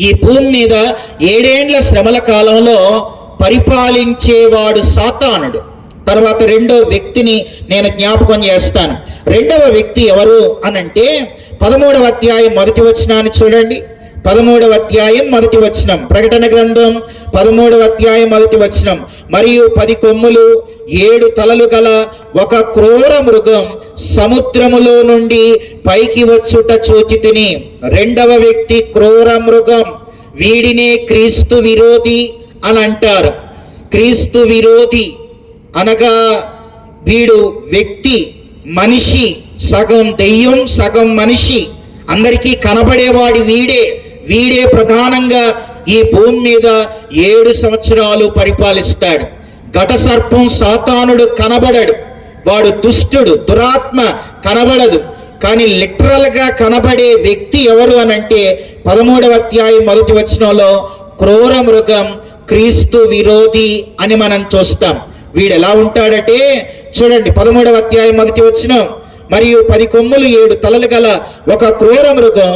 ఈ భూమి మీద 7 ఏండ్ల శ్రమల కాలంలో పరిపాలించేవాడు సాతానుడు. తర్వాత 2వ వ్యక్తిని నేను జ్ఞాపకం చేస్తాను. 2వ వ్యక్తి ఎవరు అనంటే 13వ అధ్యాయం 1వ వచనాన్ని చూడండి. 13వ అధ్యాయం 1వ వచనం, ప్రకటన గ్రంథం 13వ అధ్యాయం 1వ వచనం. మరియు 10 కొమ్ములు 7 తలలు గల ఒక క్రూర మృగం సముద్రములో నుండి పైకి వచ్చుట చూచితిని. 2వ వ్యక్తి క్రూర మృగం. వీడినే క్రీస్తు విరోధి అని అంటారు. క్రీస్తు విరోధి అనగా వీడు వ్యక్తి, మనిషి, సగం దెయ్యం సగం మనిషి, అందరికీ కనబడేవాడి వీడే ప్రధానంగా ఈ భూమి మీద 7 సంవత్సరాలు పరిపాలిస్తాడు. ఘట సర్పం సాతానుడు కనబడడు, వాడు దుష్టుడు, దురాత్మ కనబడదు. కానీ లిటరల్ గా కనబడే వ్యక్తి ఎవరు అనంటే 13వ అధ్యాయం 1వ వచనంలో క్రూర మృగం, క్రీస్తు విరోధి అని మనం చూస్తాం. వీడు ఎలా ఉంటాడంటే చూడండి, 13వ అధ్యాయం 1వ వచనం, మరియు 10 కొమ్ములు 7 తలలు గల ఒక క్రూర మృగం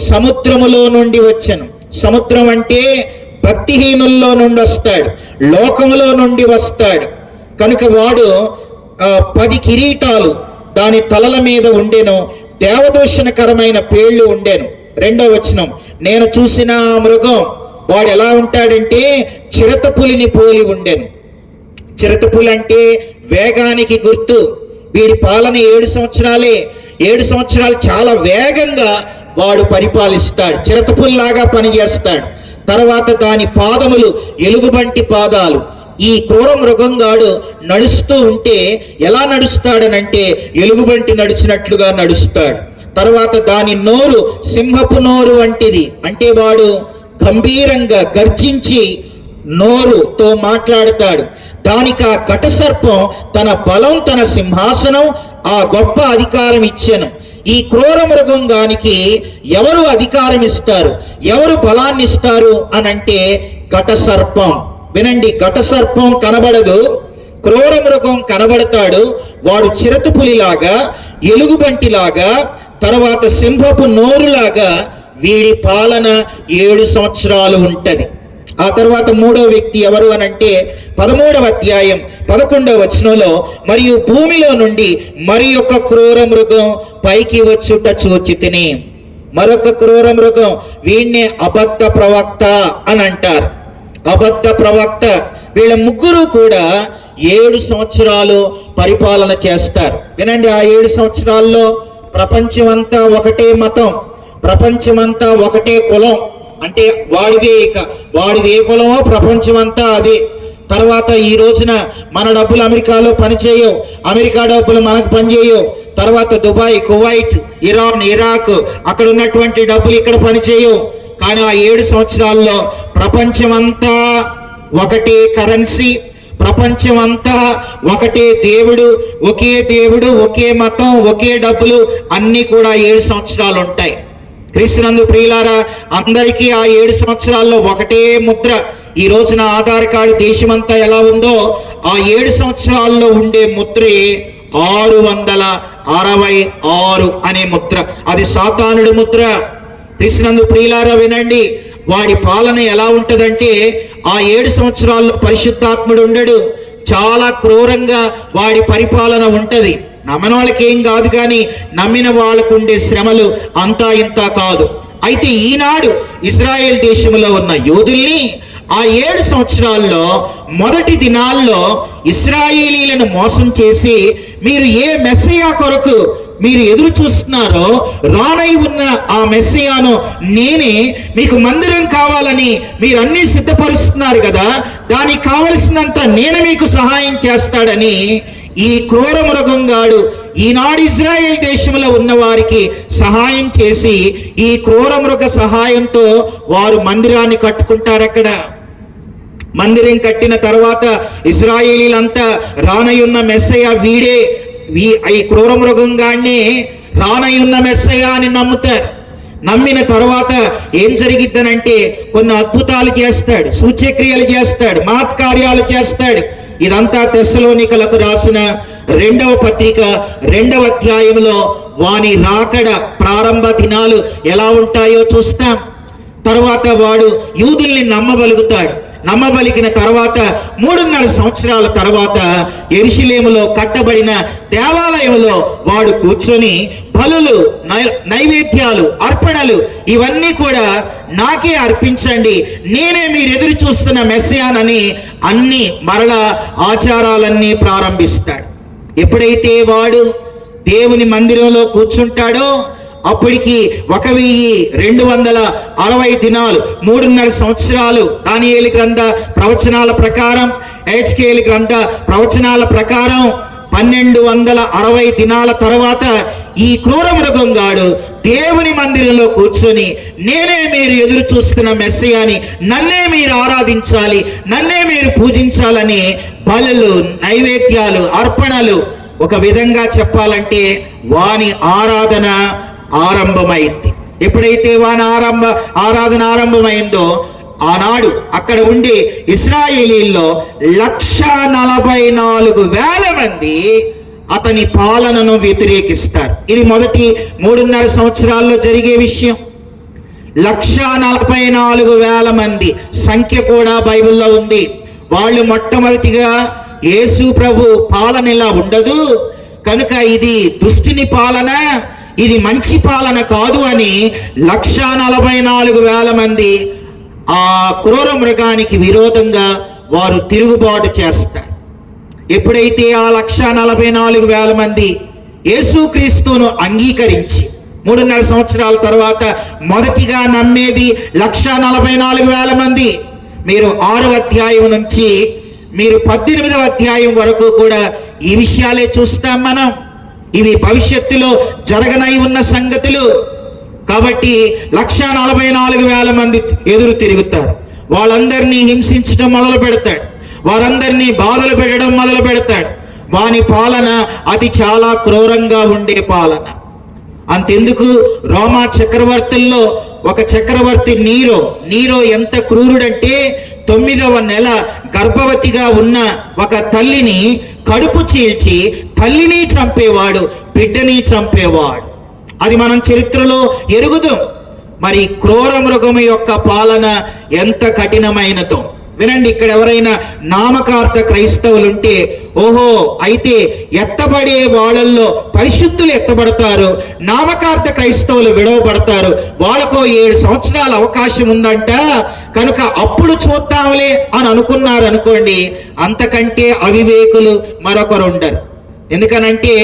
సముద్రములో నుండి వచ్చెను. సముద్రం అంటే భక్తిహీనుల్లో నుండి వస్తాడు, లోకములో నుండి వస్తాడు. కనుక వాడు 10 కిరీటాలు దాని తలల మీద ఉండెను, దేవదూషణకరమైన పేళ్లు ఉండెను. 2వ వచనం, నేను చూసిన మృగం, వాడు ఎలా ఉంటాడంటే చిరతపులిని పోలి ఉండెను. చిరతపులి అంటే వేగానికి గుర్తు. వీడి పాలన 7 సంవత్సరాలే. 7 సంవత్సరాలు చాలా వేగంగా వాడు పరిపాలిస్తాడు, చిరతపుల్లాగా పనిచేస్తాడు. తర్వాత దాని పాదములు ఎలుగుబంటి పాదాలు. ఈ క్రూర మృగంగాడు నడుస్తూ ఉంటే ఎలా నడుస్తాడనంటే ఎలుగుబంటి నడిచినట్లుగా నడుస్తాడు. తర్వాత దాని నోరు సింహపు నోరు వంటిది, అంటే వాడు గంభీరంగా గర్జించి నోరుతో మాట్లాడతాడు. దానికి ఆ ఘట సర్పం తన బలం, తన సింహాసనం, ఆ గొప్ప అధికారం ఇచ్చెను. ఈ క్రూర మృగంగానికి ఎవరు అధికారం ఇస్తారు, ఎవరు బలాన్ని ఇస్తారు అనంటే ఘట సర్పం. వినండి, ఘట సర్పం కనబడదు, క్రూర మృగం కనబడతాడు. వాడు చిరతపులిలాగా, ఎలుగుబంటిలాగా, తర్వాత సింహపు నోరులాగా వీడి పాలన 7 సంవత్సరాలు ఉంటది. ఆ తర్వాత 3వ వ్యక్తి ఎవరు అనంటే 13వ అధ్యాయం 11వ వచనంలో, మరియు భూమిలో నుండి మరి ఒక క్రూర మృగం పైకి వచ్చుట చూచితిని. మరొక క్రూర మృగం, వీణ్ణే అబద్ధ ప్రవక్త అని అంటారు. అబద్ధ ప్రవక్త. వీళ్ళ ముగ్గురు కూడా 7 సంవత్సరాలు పరిపాలన చేస్తారు. వినండి, ఆ 7 సంవత్సరాల్లో ప్రపంచమంతా ఒకటే మతం, ప్రపంచమంతా ఒకటే కులం. అంటే వాడిది ఏ కులమో ప్రపంచమంతా అదే. తర్వాత ఈ రోజున మన డబ్బులు అమెరికాలో పనిచేయవు, అమెరికా డబ్బులు మనకు పనిచేయవు. తర్వాత దుబాయ్, కువైట్, ఇరాన్, ఇరాక్, అక్కడ ఉన్నటువంటి డబ్బులు ఇక్కడ పనిచేయవు. కానీ ఆ 7 సంవత్సరాల్లో ప్రపంచమంతా ఒకటే కరెన్సీ, ప్రపంచమంతా ఒకటే దేవుడు, ఒకే మతం, ఒకే డబ్బులు, అన్నీ కూడా 7 సంవత్సరాలు ఉంటాయి. క్రీస్తునందు ప్రియులారా, అందరికీ ఆ 7 సంవత్సరాల్లో ఒకటే ముద్ర. ఈ రోజున ఆధార్ కార్డు దేశమంతా ఎలా ఉందో ఆ 7 సంవత్సరాల్లో ఉండే ముద్రే 666 అనే ముద్ర. అది సాతానుడి ముద్ర. క్రీస్తునందు ప్రియులారా వినండి, వాడి పాలన ఎలా ఉంటదంటే ఆ 7 సంవత్సరాల్లో పరిశుద్ధాత్ముడు ఉండడు, చాలా క్రూరంగా వాడి పరిపాలన ఉంటది. నమ్మని వాళ్ళకి ఏం కాదు, కానీ నమ్మిన వాళ్ళకు ఉండే శ్రమలు అంతా ఇంత కాదు. అయితే ఈనాడు ఇజ్రాయెల్ దేశంలో ఉన్న యూదుల్ని ఆ 7 సంవత్సరాల్లో మొదటి దినాల్లో ఇశ్రాయేలీలను మోసం చేసి, మీరు ఏ మెస్సయా కొరకు మీరు ఎదురు చూస్తున్నారో రానై ఉన్న ఆ మెస్సయాను నేనే, మీకు మందిరం కావాలని మీరు అన్నీ సిద్ధపరుస్తున్నారు కదా, దానికి కావలసినంత నేను మీకు సహాయం చేస్తాడని ఈ క్రూర మృగంగాడు ఈనాడు ఇజ్రాయెల్ దేశంలో ఉన్న వారికి సహాయం చేసి, ఈ క్రూర మృగ సహాయంతో వారు మందిరాన్ని కట్టుకుంటారు. అక్కడ మందిరం కట్టిన తర్వాత ఇశ్రాయేలీలంతా రానయున్న మెస్సయ్య వీడే, ఈ క్రూర మృగంగాన్ని రానయున్న మెస్సయ్య అని నమ్ముతారు. నమ్మిన తర్వాత ఏం జరిగిద్దనంటే కొన్ని అద్భుతాలు చేస్తాడు, సూచ్యక్రియలు చేస్తాడు, మహత్కార్యాలు చేస్తాడు. ఇదంతా తెస్సలోనికలకు రాసిన 2వ పత్రిక 2వ అధ్యాయంలో వాని రాకడ ప్రారంభ దినాలు ఎలా ఉంటాయో చూస్తాం. తర్వాత వాడు యూదుల్ని నమ్మబలికిన తర్వాత 3.5 సంవత్సరాల తర్వాత యెరూషలేములో కట్టబడిన దేవాలయంలో వాడు కూర్చొని బలులు, నైవేద్యాలు, అర్పణలు ఇవన్నీ కూడా నాకే అర్పించండి, నేనే మీరు ఎదురు చూస్తున్న మెస్సయానని అన్ని మరలా ఆచారాలన్నీ ప్రారంభిస్తాడు. ఎప్పుడైతే వాడు దేవుని మందిరంలో కూర్చుంటాడో అప్పటికి 1260 దినాలు, 3.5 సంవత్సరాలు దానియేలు గ్రంథ ప్రవచనాల ప్రకారం హెచ్కేల్ గ్రంథ ప్రవచనాల ప్రకారం 1260 దినాల తర్వాత ఈ క్రూర మృగంగాడు దేవుని మందిరంలో కూర్చొని, నేనే మీరు ఎదురు చూస్తున్న మెస్సయాని, నన్నే మీరు ఆరాధించాలి, నన్నే మీరు పూజించాలని బలులు, నైవేద్యాలు, అర్పణలు, ఒక విధంగా చెప్పాలంటే వాని ఆరాధన ఆరంభమైంది. ఎప్పుడైతే వాని ఆరాధన ఆరంభమైందో ఆనాడు అక్కడ ఉండి ఇశ్రాయేలీల్లో 144,000 మంది అతని పాలనను వ్యతిరేకిస్తారు. ఇది మొదటి 3.5 సంవత్సరాల్లో జరిగే విషయం. 144,000 మంది సంఖ్య కూడా బైబిల్లో ఉంది. వాళ్ళు మొట్టమొదటిగా యేసు ప్రభు పాలన ఇలా ఉండదు కనుక ఇది దుష్టుని పాలన, ఇది మంచి పాలన కాదు అని 144,000 మంది ఆ క్రూర మృగానికి విరోధంగా వారు తిరుగుబాటు చేస్తారు. ఎప్పుడైతే ఆ 144,000 మంది యేసుక్రీస్తును అంగీకరించి 3.5 సంవత్సరాల తర్వాత మొదటిగా నమ్మేది 144,000 మంది. మీరు 6వ అధ్యాయం నుంచి మీరు 18వ అధ్యాయం వరకు కూడా ఈ విషయాలే చూస్తాం మనం. ఇవి భవిష్యత్తులో జరగనై ఉన్న సంగతులు. కాబట్టి 144,000 మంది ఎదురు తిరుగుతారు. వాళ్ళందరినీ హింసించడం మొదలు పెడతాడు, వారందరినీ బాధలు పెట్టడం మొదలు పెడతాడు. వాని పాలన అది చాలా క్రూరంగా ఉండే పాలన. అంతెందుకు, రోమా చక్రవర్తుల్లో ఒక చక్రవర్తి నీరో ఎంత క్రూరుడంటే 9వ నెల గర్భవతిగా ఉన్న ఒక తల్లిని కడుపు చీల్చి తల్లిని చంపేవాడు, బిడ్డని చంపేవాడు. అది మనం చరిత్రలో ఎరుగుదాం. మరి క్రూర మృగము యొక్క పాలన ఎంత కఠినమైనదో వినండి. ఇక్కడ ఎవరైనా నామకార్థ క్రైస్తవులుంటే, ఓహో అయితే ఎత్తబడే వాళ్ళల్లో పరిశుద్ధులు ఎత్తబడతారు, నామకార్థ క్రైస్తవులు విడవబడతారు, వాళ్ళకో 7 సంవత్సరాల అవకాశం ఉందంట కనుక అప్పుడు చూద్దాంలే అని అనుకున్నారు అనుకోండి, అంతకంటే అవివేకులు మరొకరు ఉండరు. ఎందుకనంటే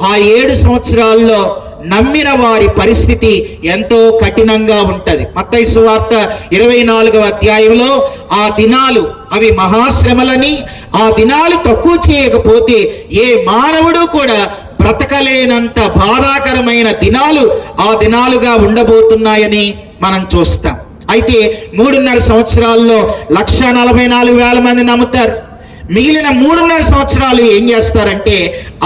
ఆ 7 సంవత్సరాల్లో నమ్మిన వారి పరిస్థితి ఎంతో కఠినంగా ఉంటది. మత్తయి సువార్త 24వ అధ్యాయంలో ఆ దినాలు అవి మహాశ్రమలని, ఆ దినాలు తక్కువ చేయకపోతే ఏ మానవుడు కూడా బ్రతకలేనంత బాధాకరమైన దినాలు ఆ దినాలుగా ఉండబోతున్నాయని మనం చూస్తాం. అయితే 3.5 సంవత్సరాల్లో 144,000 మంది నమ్ముతారు. మిగిలిన 3.5 సంవత్సరాలు ఏం చేస్తారంటే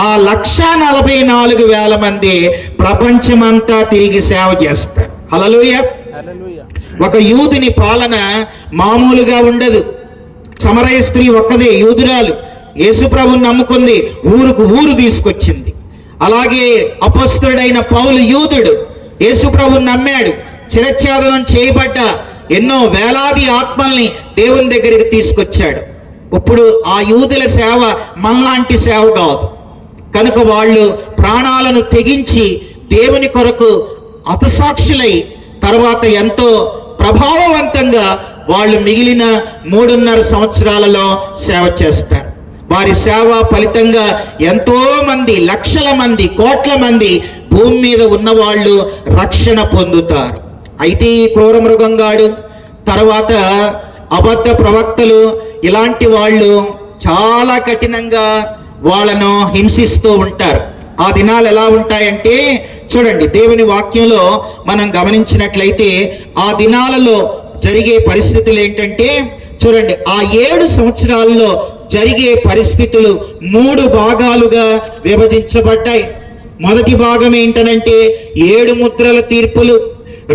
ఆ 144,000 మంది ప్రపంచమంతా తిరిగి సేవ చేస్తారు. హల్లెలూయా. ఒక యూదుని పాలన మామూలుగా ఉండదు. సమరయ స్త్రీ ఒక్కదే యూదురాలు, యేసుప్రభుని నమ్ముకుంది, ఊరుకు ఊరు తీసుకొచ్చింది. అలాగే అపొస్తలుడైన పౌలు యూదుడు, యేసుప్రభుని నమ్మాడు, చిరఛేదనం చేయబడ్డ ఎన్నో వేలాది ఆత్మల్ని దేవుని దగ్గరికి తీసుకొచ్చాడు. ఇప్పుడు ఆ యూదుల సేవ మనలాంటి సేవ కాదు కనుక వాళ్ళు ప్రాణాలను తెగించి దేవుని కొరకు హతసాక్షులై తర్వాత ఎంతో ప్రభావవంతంగా వాళ్ళు మిగిలిన 3.5 సంవత్సరాలలో సేవ చేస్తారు. వారి సేవ ఫలితంగా ఎంతో మంది, లక్షల మంది, కోట్ల మంది భూమి మీద ఉన్నవాళ్ళు రక్షణ పొందుతారు. అయితే ఈ క్రూర మృగంగాడు తర్వాత అబద్ధ ప్రవక్తలు ఇలాంటి వాళ్ళు చాలా కఠినంగా వాళ్ళను హింసిస్తూ ఉంటారు. ఆ దినాలు ఎలా ఉంటాయంటే చూడండి, దేవుని వాక్యంలో మనం గమనించినట్లయితే ఆ దినాలలో జరిగే పరిస్థితులు ఏంటంటే చూడండి, ఆ 7 సంవత్సరాల్లో జరిగే పరిస్థితులు 3 భాగాలుగా విభజించబడ్డాయి. మొదటి భాగం ఏంటనంటే 7 ముద్రల తీర్పులు,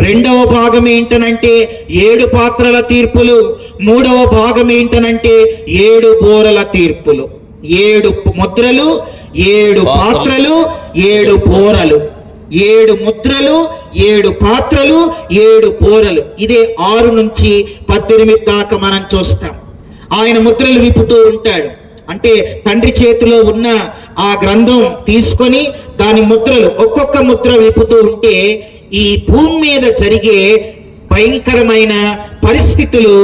రెండవ భాగం ఏంటనంటే 7 పాత్రల తీర్పులు, మూడవ భాగం ఏంటనంటే 7 బోరల తీర్పులు. 7 ముద్రలు, 7 పాత్రలు, 7 బోరలు. 7 ముద్రలు, 7 పాత్రలు, 7 బోరలు. ఇదే 6 నుంచి 18 దాకా మనం చూస్తాం. ఆయన ముద్రలు విప్పుతూ ఉంటాడు. అంటే తండ్రి చేతిలో ఉన్న ఆ గ్రంథం తీసుకొని దాని ముద్రలు ఒక్కొక్క ముద్ర విప్పుతూ ఉంటే ఈ భూమి మీద జరిగే భయంకరమైన పరిస్థితులు,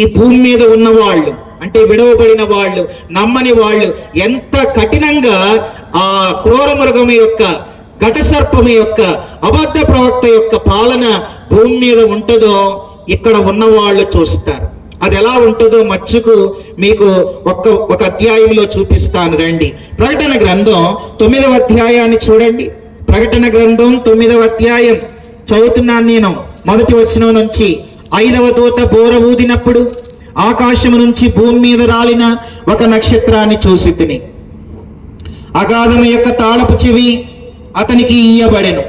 ఈ భూమి మీద ఉన్న వాళ్ళు అంటే విడవబడిన వాళ్ళు, నమ్మని వాళ్ళు ఎంత కఠినంగా ఆ క్రూర మృగము యొక్క, ఘటసర్పము యొక్క, అబద్ధ ప్రవక్త యొక్క పాలన భూమి మీద ఉంటుందో ఇక్కడ ఉన్న వాళ్ళు చూస్తారు. అది ఎలా ఉంటుందో మచ్చుకు మీకు ఒక అధ్యాయంలో చూపిస్తాను రండి. ప్రకటన గ్రంథం 9వ అధ్యాయాన్ని చూడండి. ప్రకటన గ్రంథం 9వ అధ్యాయం చదువుతున్నాను నేను. మొదటి వచనం నుంచి. 5వ దూత బూర ఊదినప్పుడు ఆకాశము నుంచి భూమి మీద రాలిన ఒక నక్షత్రాన్ని చూసి తిని, అగాధము యొక్క తాళపు చెవి అతనికి ఇయ్యబడెను.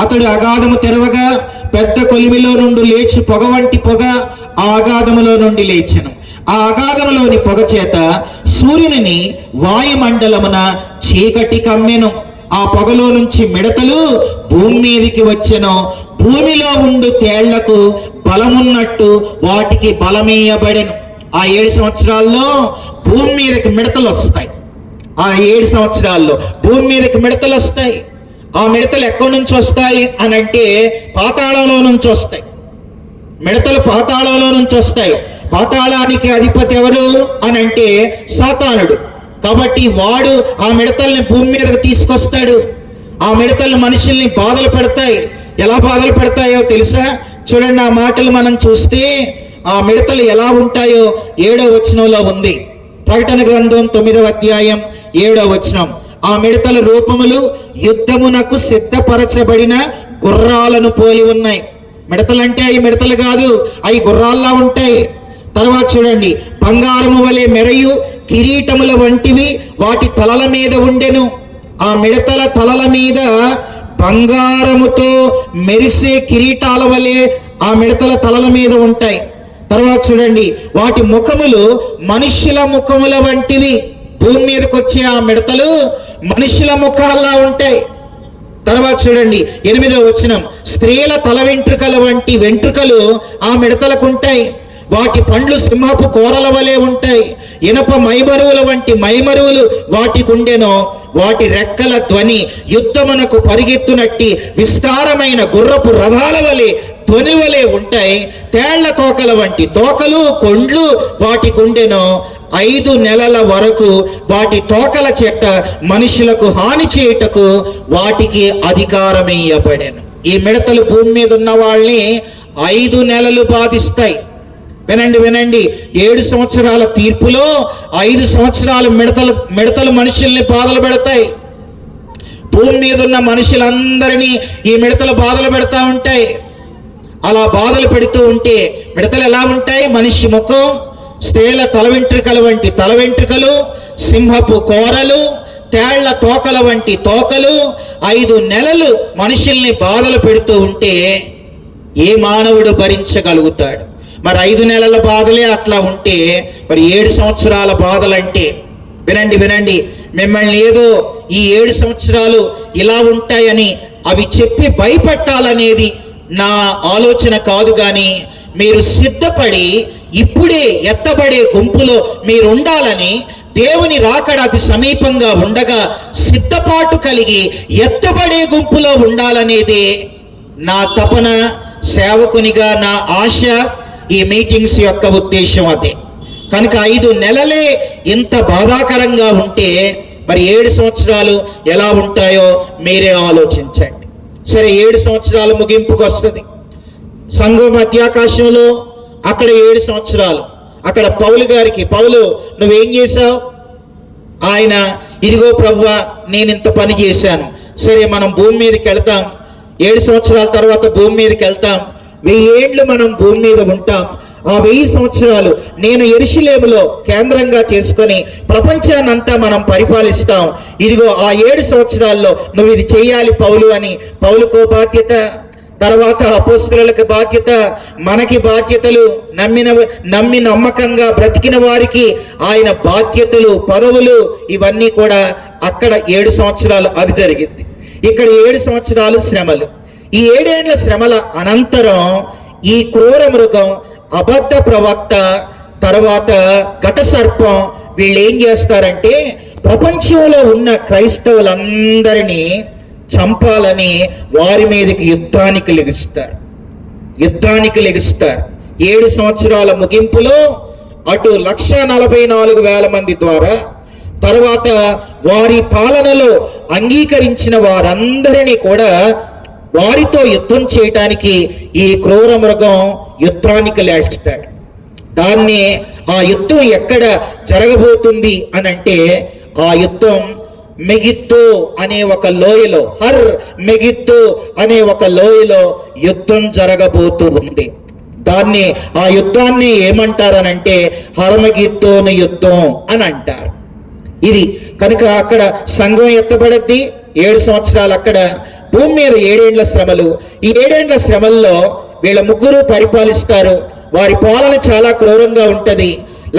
అతడు అగాధము తెరవగా పెద్ద కొలిమిలో నుండి లేచి పొగ వంటి పొగ ఆ అగాధములో నుండి లేచెను. ఆ అగాధములోని పొగ చేత సూర్యుని వాయుమండలమున చీకటి కమ్మెను. ఆ పొగలో నుంచి మిడతలు భూమి మీదకి వచ్చెను. భూమిలో ఉండు తేళ్లకు బలమున్నట్టు వాటికి బలమీయబడెను. ఆ 7 సంవత్సరాల్లో భూమి మీదకి మిడతలు వస్తాయి. ఆ 7 సంవత్సరాల్లో భూమి మీదకి మిడతలు వస్తాయి. ఆ మిడతలు ఎక్కడి నుంచి వస్తాయి అని అంటే పాతాళంలో నుంచి వస్తాయి. మిడతలు పాతాళంలో నుంచి వస్తాయి. పాతాళానికి అధిపతి ఎవరు అని అంటే సాతానుడు. కాబట్టి వాడు ఆ మిడతల్ని భూమి మీదకి తీసుకొస్తాడు. ఆ మిడతలు మనుషుల్ని బాధలు పెడతాయి. ఎలా బాధలు పెడతాయో తెలుసా? చూడండి, ఆ మాటలు మనం చూస్తే ఆ మిడతలు ఎలా ఉంటాయో 7వ వచనంలో ఉంది. ప్రకటన గ్రంథం 9వ అధ్యాయం 7వ వచనం. ఆ మిడతల రూపములు యుద్ధమునకు సిద్ధపరచబడిన గుర్రాలను పోలి ఉన్నాయి. మిడతలంటే అవి మిడతలు కాదు, అవి గుర్రాల్లా ఉంటాయి. తర్వాత చూడండి, బంగారము వలె మెరయు కిరీటముల వంటివి వాటి తలల మీద ఉండెను. ఆ మిడతల తలల మీద బంగారముతో మెరిసే కిరీటాల వలె ఆ మిడతల తలల మీద ఉంటాయి. తర్వాత చూడండి, వాటి ముఖములు మనుష్యుల ముఖముల వంటివి. భూమి మీదకి వచ్చే ఆ మిడతలు మనుష్యుల ముఖాల్లా ఉంటాయి. తర్వాత చూడండి 8వ వచనం. స్త్రీల తల వెంట్రుకల వంటి వెంట్రుకలు ఆ మిడతలకు ఉంటాయి. వాటి పండ్లు సింహపు కోరల వలె ఉంటాయి. ఇనప మైమరువుల వంటి మైమరువులు వాటికి ఉండెను. వాటి రెక్కల ధ్వని యుద్ధమునకు పరిగెత్తునట్టి విస్తారమైన గుర్రపు రథాల వలె ధ్వని వలె ఉంటాయి. తేళ్ల తోకల వంటి తోకలు కొండ్లు వాటికి ఉండెను. 5 నెలల వరకు వాటి తోకల చేత మనుషులకు హాని చేయుటకు వాటికి అధికారమియ్యబడెను. ఈ మిడతలు భూమి మీద ఉన్న వాళ్ళని 5 నెలలు బాధిస్తాయి. వినండి, 7 సంవత్సరాల తీర్పులో 5 సంవత్సరాలు మిడతలు మనుషుల్ని బాధలు పెడతాయి. భూమి మీద ఉన్న మనుషులందరినీ ఈ మిడతలు బాధలు పెడతా ఉంటాయి. అలా బాధలు పెడుతూ ఉంటే మిడతలు ఎలా ఉంటాయి? మనిషి ముఖం, స్త్రీల తల వెంట్రుకల వంటి తల వెంట్రుకలు, సింహపు కోరలు, తేళ్ల తోకల వంటి తోకలు. 5 నెలలు మనుషుల్ని బాధలు పెడుతూ ఉంటే ఏ మానవుడు భరించగలుగుతాడు? మరి 5 నెలల బాధలే అట్లా ఉంటే మరి 7 సంవత్సరాల బాధలంటే వినండి, మిమ్మల్ని ఏదో ఈ 7 సంవత్సరాలు ఇలా ఉంటాయని అవి చెప్పి భయపెట్టాలనేది నా ఆలోచన కాదు. కానీ మీరు సిద్ధపడి ఇప్పుడే ఎత్తబడే గుంపులో మీరు ఉండాలని, దేవుని రాకడ అతి సమీపంగా ఉండగా సిద్ధపాటు కలిగి ఎత్తబడే గుంపులో ఉండాలనేది నా తపన, సేవకునిగా నా ఆశ. ఈ మీటింగ్స్ యొక్క ఉద్దేశం అదే. కనుక 5 నెలలే ఇంత బాధాకరంగా ఉంటే మరి 7 సంవత్సరాలు ఎలా ఉంటాయో మీరే ఆలోచించండి. సరే, 7 సంవత్సరాలు ముగింపుకు వస్తుంది. సంఘం మధ్యాకాశంలో అక్కడ 7 సంవత్సరాలు. అక్కడ పౌలు నువ్వేం చేశావు? ఆయన, ఇదిగో ప్రభువా నేను ఇంత పని చేశాను. సరే, మనం భూమి మీదకి వెళ్తాం. 7 సంవత్సరాల తర్వాత భూమి మీదకి వెళ్తాం. 1000 ఏండ్లు మనం భూమి మీద ఉంటాం. ఆ 1000 సంవత్సరాలు నేను యెరూషలేములో కేంద్రంగా చేసుకొని ప్రపంచాన్నంతా మనం పరిపాలిస్తాం. ఇదిగో ఆ 7 సంవత్సరాల్లో నువ్వు ఇది చేయాలి పౌలు అని పౌలుకో బాధ్యత, తర్వాత అపోస్తలులకు బాధ్యత, మనకి బాధ్యతలు, నమ్మి నమ్మకంగా బ్రతికిన వారికి ఆయన బాధ్యతలు, పదవులు, ఇవన్నీ కూడా అక్కడ 7 సంవత్సరాలు అది జరిగింది. ఇక్కడ 7 సంవత్సరాలు శ్రమలు. ఈ 7 ఏళ్ల శ్రమల అనంతరం ఈ క్రూర మృగం, అబద్ధ ప్రవక్త, తర్వాత ఘట సర్పం వీళ్ళు ఏం చేస్తారంటే ప్రపంచంలో ఉన్న క్రైస్తవులందరినీ చంపాలని వారి మీదకి యుద్ధానికి లెగిస్తారు. 7 సంవత్సరాల ముగింపులో అటు 1,44,000 మంది ద్వారా, తర్వాత వారి పాలనలో అంగీకరించిన వారందరినీ కూడా వారితో యుద్ధం చేయటానికి ఈ క్రూర మృగం యుద్ధానికి లేస్తాడు. దాన్ని ఆ యుద్ధం ఎక్కడ జరగబోతుంది అని అంటే, ఆ యుద్ధం మెగిద్దో అనే ఒక లోయలో, హర్ మెగిద్దో అనే ఒక లోయలో యుద్ధం జరగబోతూ ఉంది. ఆ యుద్ధాన్ని ఏమంటారనంటే హర్మగిద్దోను యుద్ధం అని అంటారు. ఇది కనుక అక్కడ సంఘం ఎత్తబడద్ది 7 సంవత్సరాలు. అక్కడ భూమి మీద 7 ఏండ్ల శ్రమలు. ఈ 7 ఏండ్ల శ్రమల్లో వీళ్ళ ముగ్గురు పరిపాలిస్తారు. వారి పాలన చాలా క్రూరంగా ఉంటది.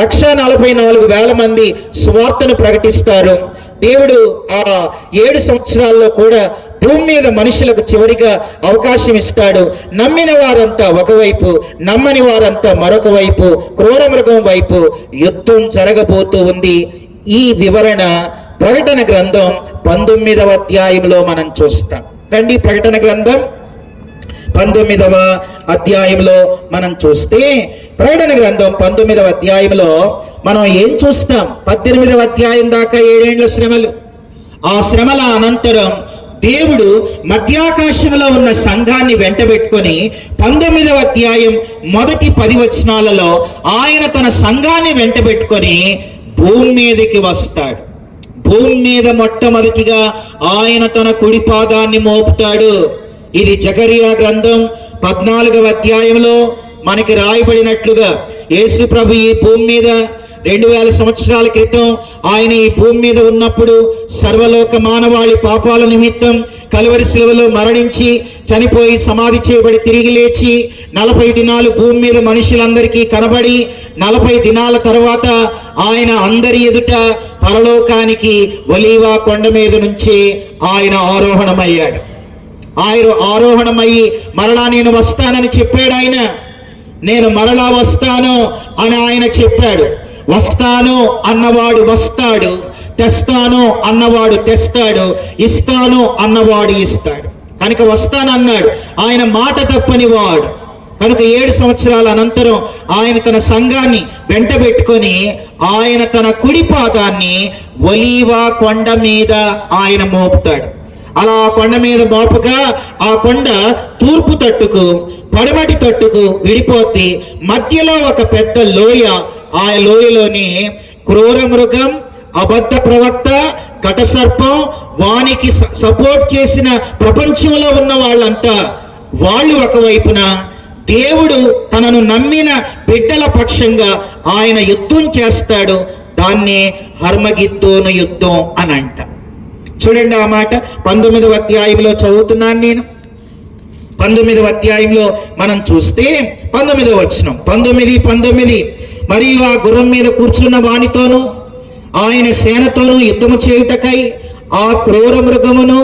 1,44,000 మంది సువార్తను ప్రకటిస్తారు. దేవుడు ఆ 7 సంవత్సరాల్లో కూడా భూమి మీద మనుషులకు చివరిగా అవకాశం ఇస్తాడు. నమ్మిన వారంతా ఒకవైపు, నమ్మని వారంతా మరొక వైపు, క్రూర మృగం వైపు యుద్ధం జరగబోతూ ఉంది. ఈ వివరణ ప్రకటన గ్రంథం 19వ అధ్యాయంలో మనం చూస్తాం. రండి, ప్రకటన గ్రంథం 19వ అధ్యాయంలో మనం చూస్తే, ప్రకటన గ్రంథం 19వ అధ్యాయంలో మనం ఏం చూస్తాం? 18వ అధ్యాయం దాకా 7 ఏండ్ల శ్రమలు. ఆ శ్రమల అనంతరం దేవుడు మధ్యాకాశంలో ఉన్న సంఘాన్ని వెంటబెట్టుకొని 19వ అధ్యాయం మొదటి 10 వచనాలలో ఆయన తన సంఘాన్ని వెంటబెట్టుకొని భూమి మీదకి వస్తాడు. భూమి మీద మొట్టమొదటిగా ఆయన తన కుడి పాదాన్ని మోపుతాడు. ఇది జకరియా గ్రంథం 14వ అధ్యాయంలో మనకి రాయబడినట్లుగా యేసు ప్రభు ఈ భూమి మీద 2000 సంవత్సరాల క్రితం ఆయన ఈ భూమి మీద ఉన్నప్పుడు సర్వలోక మానవాళి పాపాల నిమిత్తం కలువరి శిలువలో మరణించి చనిపోయి సమాధి చేయబడి తిరిగి లేచి 40 దినాలు భూమి మీద మనుషులందరికీ కనబడి 40 దినాల తర్వాత ఆయన అందరి ఎదుట పరలోకానికి ఒలీవా కొండ మీద నుంచి ఆయన ఆరోహణమయ్యాడు. ఆయన ఆరోహణమయ్యి మరలా నేను వస్తానని చెప్పాడు. నేను మరలా వస్తాను అని ఆయన చెప్పాడు. వస్తాను అన్నవాడు వస్తాడు, తెస్తాను అన్నవాడు తెస్తాడు, ఇస్తాను అన్నవాడు ఇస్తాడు. కనుక వస్తానన్నాడు. ఆయన మాట తప్పని వాడు. కనుక 7 సంవత్సరాల అనంతరం ఆయన తన సంఘాన్ని వెంటబెట్టుకొని ఆయన తన కుడి పాదాన్ని ఒలీవా కొండ మీద ఆయన మోపుతాడు. అలా కొండ మీద మోపగా ఆ కొండ తూర్పు తట్టుకు పడమటి తట్టుకు విడిపోతే మధ్యలో ఒక పెద్ద లోయ. ఆ లోయలోని క్రూర మృగం, అబద్ధ ప్రవక్త, ఘటసర్పం, వానికి సపోర్ట్ చేసిన ప్రపంచంలో ఉన్న వాళ్ళంతా వాళ్ళు ఒకవైపున, దేవుడు తనను నమ్మిన బిడ్డల పక్షంగా ఆయన యుద్ధం చేస్తాడు. దాన్ని హర్మగిద్దోను యుద్ధం అని అంట. చూడండి ఆ మాట 19వ అధ్యాయంలో చదువుతున్నాను నేను. 19వ అధ్యాయంలో మనం చూస్తే 19వ వచనం 19 మరియు ఆ గుర్రం మీద కూర్చున్న వానితోనూ ఆయన సేనతోనూ యుద్ధము చేయుటకై ఆ క్రూర మృగమును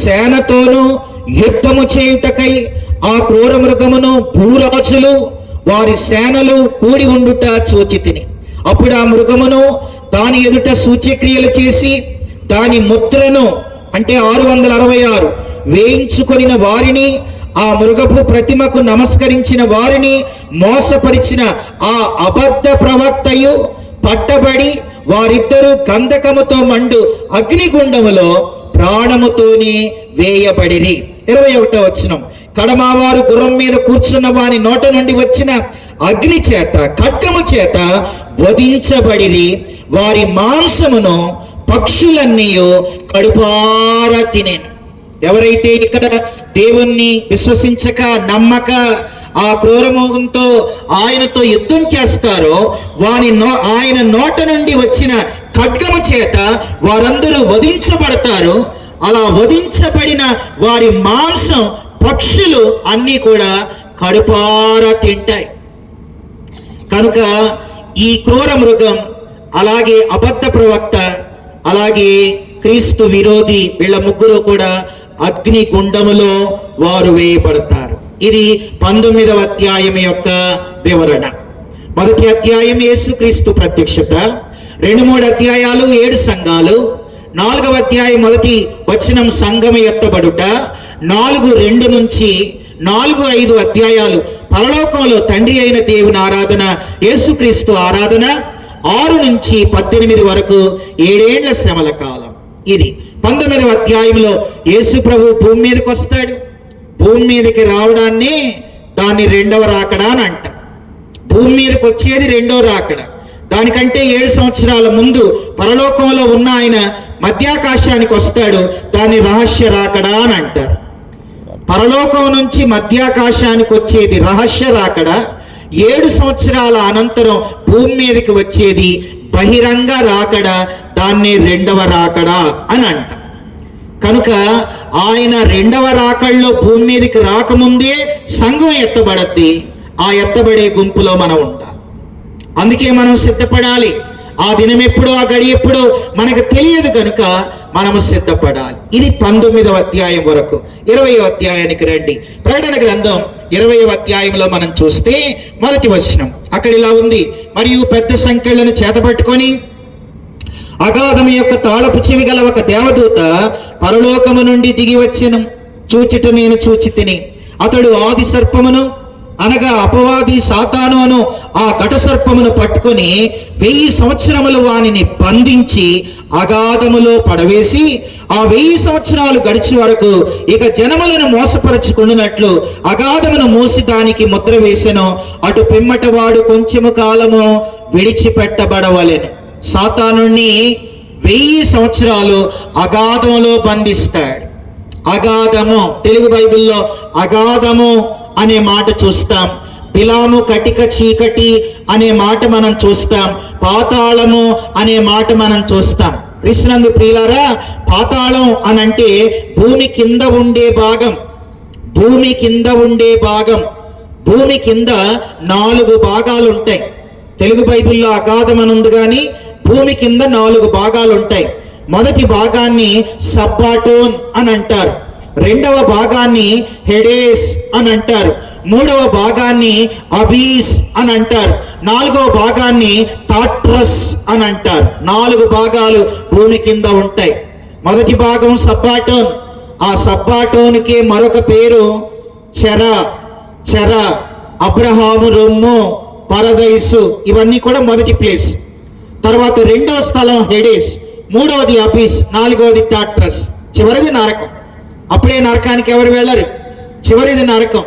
సేనతోనూ యుద్ధము చేయుటకై ఆ క్రూర మృగమును భూరాజులు వారి సేనలు కూడి ఉండుట చూచితిని. అప్పుడు ఆ మృగమును దాని ఎదుట సూచ్యక్రియలు చేసి దాని ముద్రను అంటే 666 వేయించుకొనిన వారిని, ఆ మృగపు ప్రతిమకు నమస్కరించిన వారిని మోసపరిచిన ఆ అబద్ధ ప్రవక్తయు పట్టబడి వారిద్దరూ గంధకముతో మండు అగ్నిగుండములో ప్రాణముతోని వేయబడిరి. 21వ వచనం కడమావారు గుర్రం మీద కూర్చున్న వాని నోట నుండి వచ్చిన అగ్ని చేత ఖడ్గము చేత వధించబడిరి. వారి మాంసమును పక్షులన్నీ కడుపారా తినేను. ఎవరైతే ఇక్కడ దేవుణ్ణి విశ్వసించక నమ్మక ఆ క్రూరమోహంతో ఆయనతో యుద్ధం చేస్తారో ఆయన నోట నుండి వచ్చిన ఖడ్గము చేత వారందరూ వధించబడతారు. అలా వధించబడిన వారి మాంసం పక్షులు అన్నీ కూడా కడుపారా తింటాయి. కనుక ఈ క్రూర మృగం, అలాగే అబద్ధ ప్రవక్త, అలాగే క్రీస్తు విరోధి, వీళ్ళ ముగ్గురు కూడా అగ్ని గుండములో వారు వేయబడతారు. ఇది 19వ అధ్యాయం యొక్క వివరణ. మొదటి అధ్యాయం యేసుక్రీస్తు ప్రత్యక్షత, 2-3 అధ్యాయాలు 7 సంఘాలు, 4వ అధ్యాయం మొదటి వచనం సంఘము ఎత్తబడుట, 4:2 నుంచి 4-5 అధ్యాయాలు పరలోకంలో తండ్రి అయిన దేవుని ఆరాధన, యేసుక్రీస్తు ఆరాధన, 6 నుంచి 18 వరకు 7 ఏండ్ల శ్రమల కాలం. ఇది 19వ అధ్యాయంలో యేసు ప్రభు భూమి మీదకి వస్తాడు. భూమి మీదకి రావడాన్ని దాన్ని రెండవ రాకడా అని అంట. భూమి మీదకి వచ్చేది రెండో రాకడ. దానికంటే 7 సంవత్సరాల ముందు పరలోకంలో ఉన్న ఆయన మధ్యాకాశానికి వస్తాడు. దాన్ని రహస్య రాకడ అని అంటారు. పరలోకం నుంచి మధ్యాకాశానికి వచ్చేది రహస్య రాకడ. 7 సంవత్సరాల అనంతరం భూమి మీదకి వచ్చేది బహిరంగ రాకడ. దాన్ని రెండవ రాకడ అని అంట. కనుక ఆయన రెండవ రాకడలో భూమి మీదకి రాకముందే సంఘం ఎత్తబడద్ది. ఆ ఎత్తబడే గుంపులో మనం ఉంటాం. అందుకే మనం సిద్ధపడాలి. ఆ దినం ఎప్పుడో, ఆ గడి ఎప్పుడో మనకు తెలియదు కనుక మనము సిద్ధపడాలి. ఇది 19వ అధ్యాయం వరకు. 20వ అధ్యాయానికి రండి. ప్రకటన గ్రంథం 20వ అధ్యాయంలో మనం చూస్తే మొదటి వచనం అక్కడ ఇలా ఉంది. మరియు పెద్ద సంఖ్యలను చేతపట్టుకొని అగాధము యొక్క తాళపు చెవి గల ఒక దేవదూత పరలోకము నుండి దిగి వచ్చెను. చూచుట నేను చూచి తిని, అతడు ఆది సర్పమును అనగా అపవాది సాతాను అను ఆ ఘట సర్పమును పట్టుకొని 1000 సంవత్సరములు వానిని బంధించి అగాధములో పడవేసి ఆ 1000 సంవత్సరాలు గడిచి వరకు ఇక జనములను మోసపరచుకున్నట్లు అగాధమును మూసి దానికి ముద్ర వేసెను. అటు పిమ్మట వాడు కొంచెము కాలము విడిచిపెట్టబడవలెను. సాతానుణ్ణి 1000 సంవత్సరాలు అగాధంలో బంధిస్తాడు. అగాధము, తెలుగు బైబిల్లో అగాధము అనే మాట చూస్తాం. బిలాము కటిక చీకటి అనే మాట మనం చూస్తాం. పాతాళము అనే మాట మనం చూస్తాం. కృష్ణందు ప్రియులారా, పాతాళం అనంటే భూమి కింద ఉండే భాగం. భూమి కింద ఉండే భాగం. భూమి కింద 4 భాగాలు ఉంటాయి. తెలుగు బైబిల్లో అగాధం అని ఉంది, కానీ భూమి కింద 4 భాగాలు ఉంటాయి. మొదటి భాగాన్ని సబ్బాటోన్ అని అంటారు. రెండవ భాగాన్ని హెడేస్ అని అంటారు. మూడవ భాగాన్ని అబీస్ అని అంటారు. 4వ భాగాన్ని టాట్రస్ అని అంటారు. 4 భాగాలు భూమి కింద ఉంటాయి. మొదటి భాగం సబ్బాటోన్. ఆ సబ్బాటోన్కి మరొక పేరు చెర. చెర, అబ్రహాము రొమ్ము, పరదైసు, ఇవన్నీ కూడా మొదటి ప్లేస్. తర్వాత రెండవ స్థలం హెడేస్, మూడవది అబీస్, 4వది టాట్రస్, చివరిది నరకం. అప్పుడే నరకానికి ఎవరు వెళ్ళరు, చివరిది నరకం.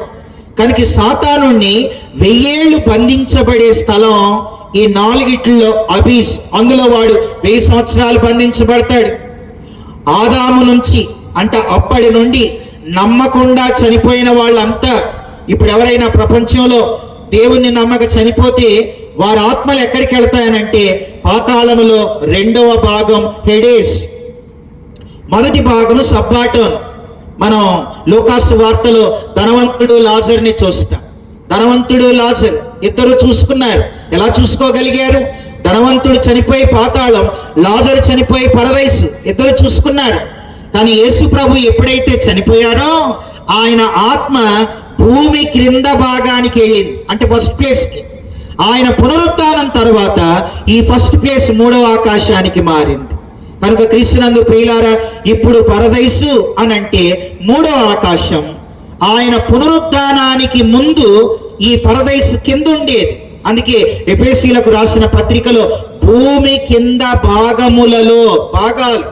కనుక సాతానుణ్ణి 1000 ఏళ్ళు బంధించబడే స్థలం ఈ 4 అబీస్. అందులో వాడు 1000 సంవత్సరాలు బంధించబడతాడు. ఆదాము నుంచి అంటే అప్పటి నుండి నమ్మకుండా చనిపోయిన వాళ్ళంతా ఇప్పుడు ఎవరైనా ప్రపంచంలో దేవుణ్ణి నమ్మక చనిపోతే వారి ఆత్మలు ఎక్కడికి వెళ్తాయనంటే పాతాళములో. రెండవ భాగం హెడేస్, మొదటి భాగం సబ్బాటోన్. మనం లూకాసు వార్తలో ధనవంతుడు లాజర్ని చూస్తాం. ధనవంతుడు లాజర్ ఇద్దరు చూసుకున్నారు. ఎలా చూసుకోగలిగారు? ధనవంతుడు చనిపోయి పాతాళం, లాజర్ చనిపోయి పరదైసు, ఇద్దరు చూసుకున్నారు. కానీ యేసు ప్రభు ఎప్పుడైతే చనిపోయారో ఆయన ఆత్మ భూమి క్రింద భాగానికి వెళ్ళింది, అంటే ఫస్ట్ ప్లేస్కి. ఆయన పునరుత్థానం తర్వాత ఈ ఫస్ట్ ప్లేస్ 3వ ఆకాశానికి మారింది. కనుక క్రీస్తునందు ప్రియులారా, ఇప్పుడు పరదైసు అనంటే 3వ ఆకాశం. ఆయన పునరుత్థానానికి ముందు ఈ పరదైసు కింద ఉండేది. అందుకే ఎఫెసీలకు రాసిన పత్రికలో భూమి కింద భాగములలో భాగాలు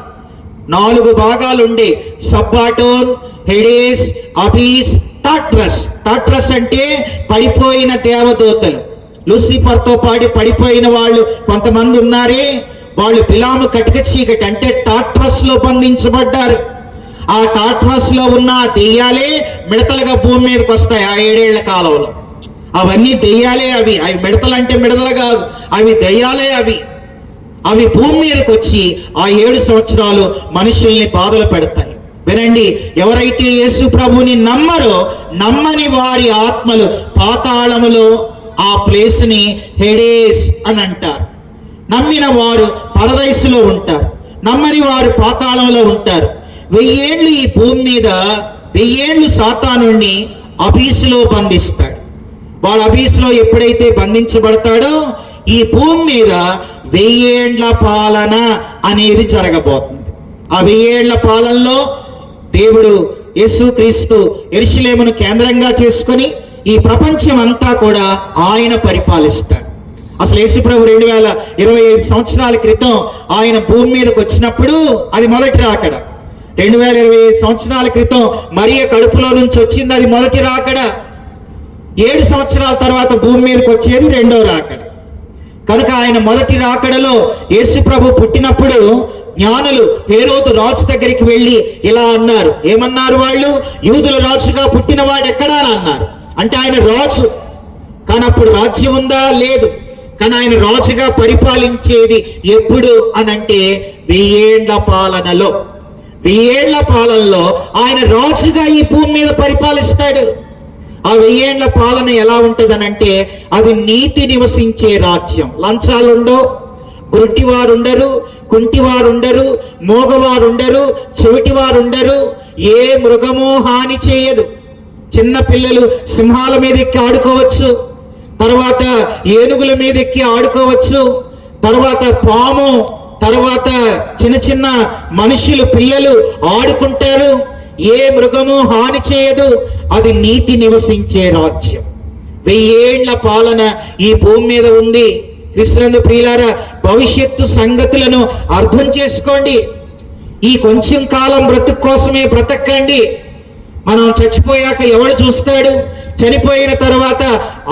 4 భాగాలు ఉండే. సబ్బాటోన్, హెడేస్, అబీస్, టాట్రస్. టాట్రస్ అంటే పడిపోయిన దేవదూతలు. లూసిఫర్తో పాటు పడిపోయిన వాళ్ళు కొంతమంది ఉన్నారే, వాళ్ళు బిలాము కటిక చీకటి అంటే టాట్రస్ లో బంధించబడ్డారు. ఆ టాట్రస్ లో ఉన్న దెయ్యాలే మిడతలుగా భూమి మీదకి వస్తాయి ఆ 7 ఏళ్ల కాలంలో. అవన్నీ దెయ్యాలే. అవి మిడతలు అంటే మిడతలు కాదు, అవి దెయ్యాలే. అవి భూమి మీదకి వచ్చి ఆ 7 సంవత్సరాలు మనుషుల్ని బాధలు పెడతాయి. వినండి, ఎవరైతే యేసు ప్రభుని నమ్మరో నమ్మని వారి ఆత్మలు పాతాళములో ఆ ప్లేస్ని హెడేస్ అని అంటారు. నమ్మిన వారు పరదైసులో ఉంటారు, నమ్మని వారు పాతాళంలో ఉంటారు. 1000 ఏళ్ళు ఈ భూమి మీద 1000 ఏళ్ళు సాతానుణ్ణి అబీసులో బంధిస్తాడు. వాడు అబీసులో ఎప్పుడైతే బంధించబడతాడో ఈ భూమి మీద 1000 ఏళ్ల పాలన అనేది జరగబోతుంది. ఆ 1000 ఏళ్ల పాలనలో దేవుడు యేసుక్రీస్తు యెరూషలేమును కేంద్రంగా చేసుకొని ఈ ప్రపంచం అంతా కూడా ఆయన పరిపాలిస్తాడు. అసలు యేసుప్రభు 2025 సంవత్సరాల క్రితం ఆయన భూమి మీదకి వచ్చినప్పుడు అది మొదటి రాకడ. 2025 సంవత్సరాల క్రితం మరియ కడుపులో నుంచి వచ్చింది, అది మొదటి రాకడ. 7 సంవత్సరాల తర్వాత భూమి మీదకి వచ్చేది రెండో రాకడ. కనుక ఆయన మొదటి రాకడలో యేసు ప్రభు పుట్టినప్పుడు జ్ఞానులు హేరోదు రాజు దగ్గరికి వెళ్ళి ఇలా అన్నారు. ఏమన్నారు వాళ్ళు? యూదుల రాజుగా పుట్టినవాడు ఎక్కడా అని అన్నారు. అంటే ఆయన రాజు, కానీ అప్పుడు రాజ్యం ఉందా? లేదు. కానీ ఆయన రాజుగా పరిపాలించేది ఎప్పుడు అనంటే 1000 ఏళ్ల పాలనలో. 1000 ఏళ్ల పాలనలో ఆయన రాజుగా ఈ భూమి మీద పరిపాలిస్తాడు. ఆ 1000 ఏళ్ల పాలన ఎలా ఉంటుందనంటే అది నీతి నివసించే రాజ్యం. లంచాలు ఉండవు, గురుటివారు ఉండరు, కుంటివారు ఉండరు, మోగవారు ఉండరు, చెవిటివారు ఉండరు, ఏ మృగము హాని చేయదు. చిన్న పిల్లలు సింహాల మీద ఎక్కి ఆడుకోవచ్చు, తర్వాత ఏనుగుల మీద ఎక్కి ఆడుకోవచ్చు, తర్వాత పాము, తర్వాత చిన్న చిన్న మనుషులు పిల్లలు ఆడుకుంటారు. ఏ మృగము హాని చేయదు. అది నీతి నివసించే రాజ్యం. 1000 ఏళ్ల పాలన ఈ భూమి మీద ఉంది. క్రీస్తునందు ప్రియులారా, భవిష్యత్తు సంగతులను అర్థం చేసుకోండి. ఈ కొంచెం కాలం బ్రతుకు కోసమే బ్రతకండి. మనం చచ్చిపోయాక ఎవడు చూస్తాడు? చనిపోయిన తర్వాత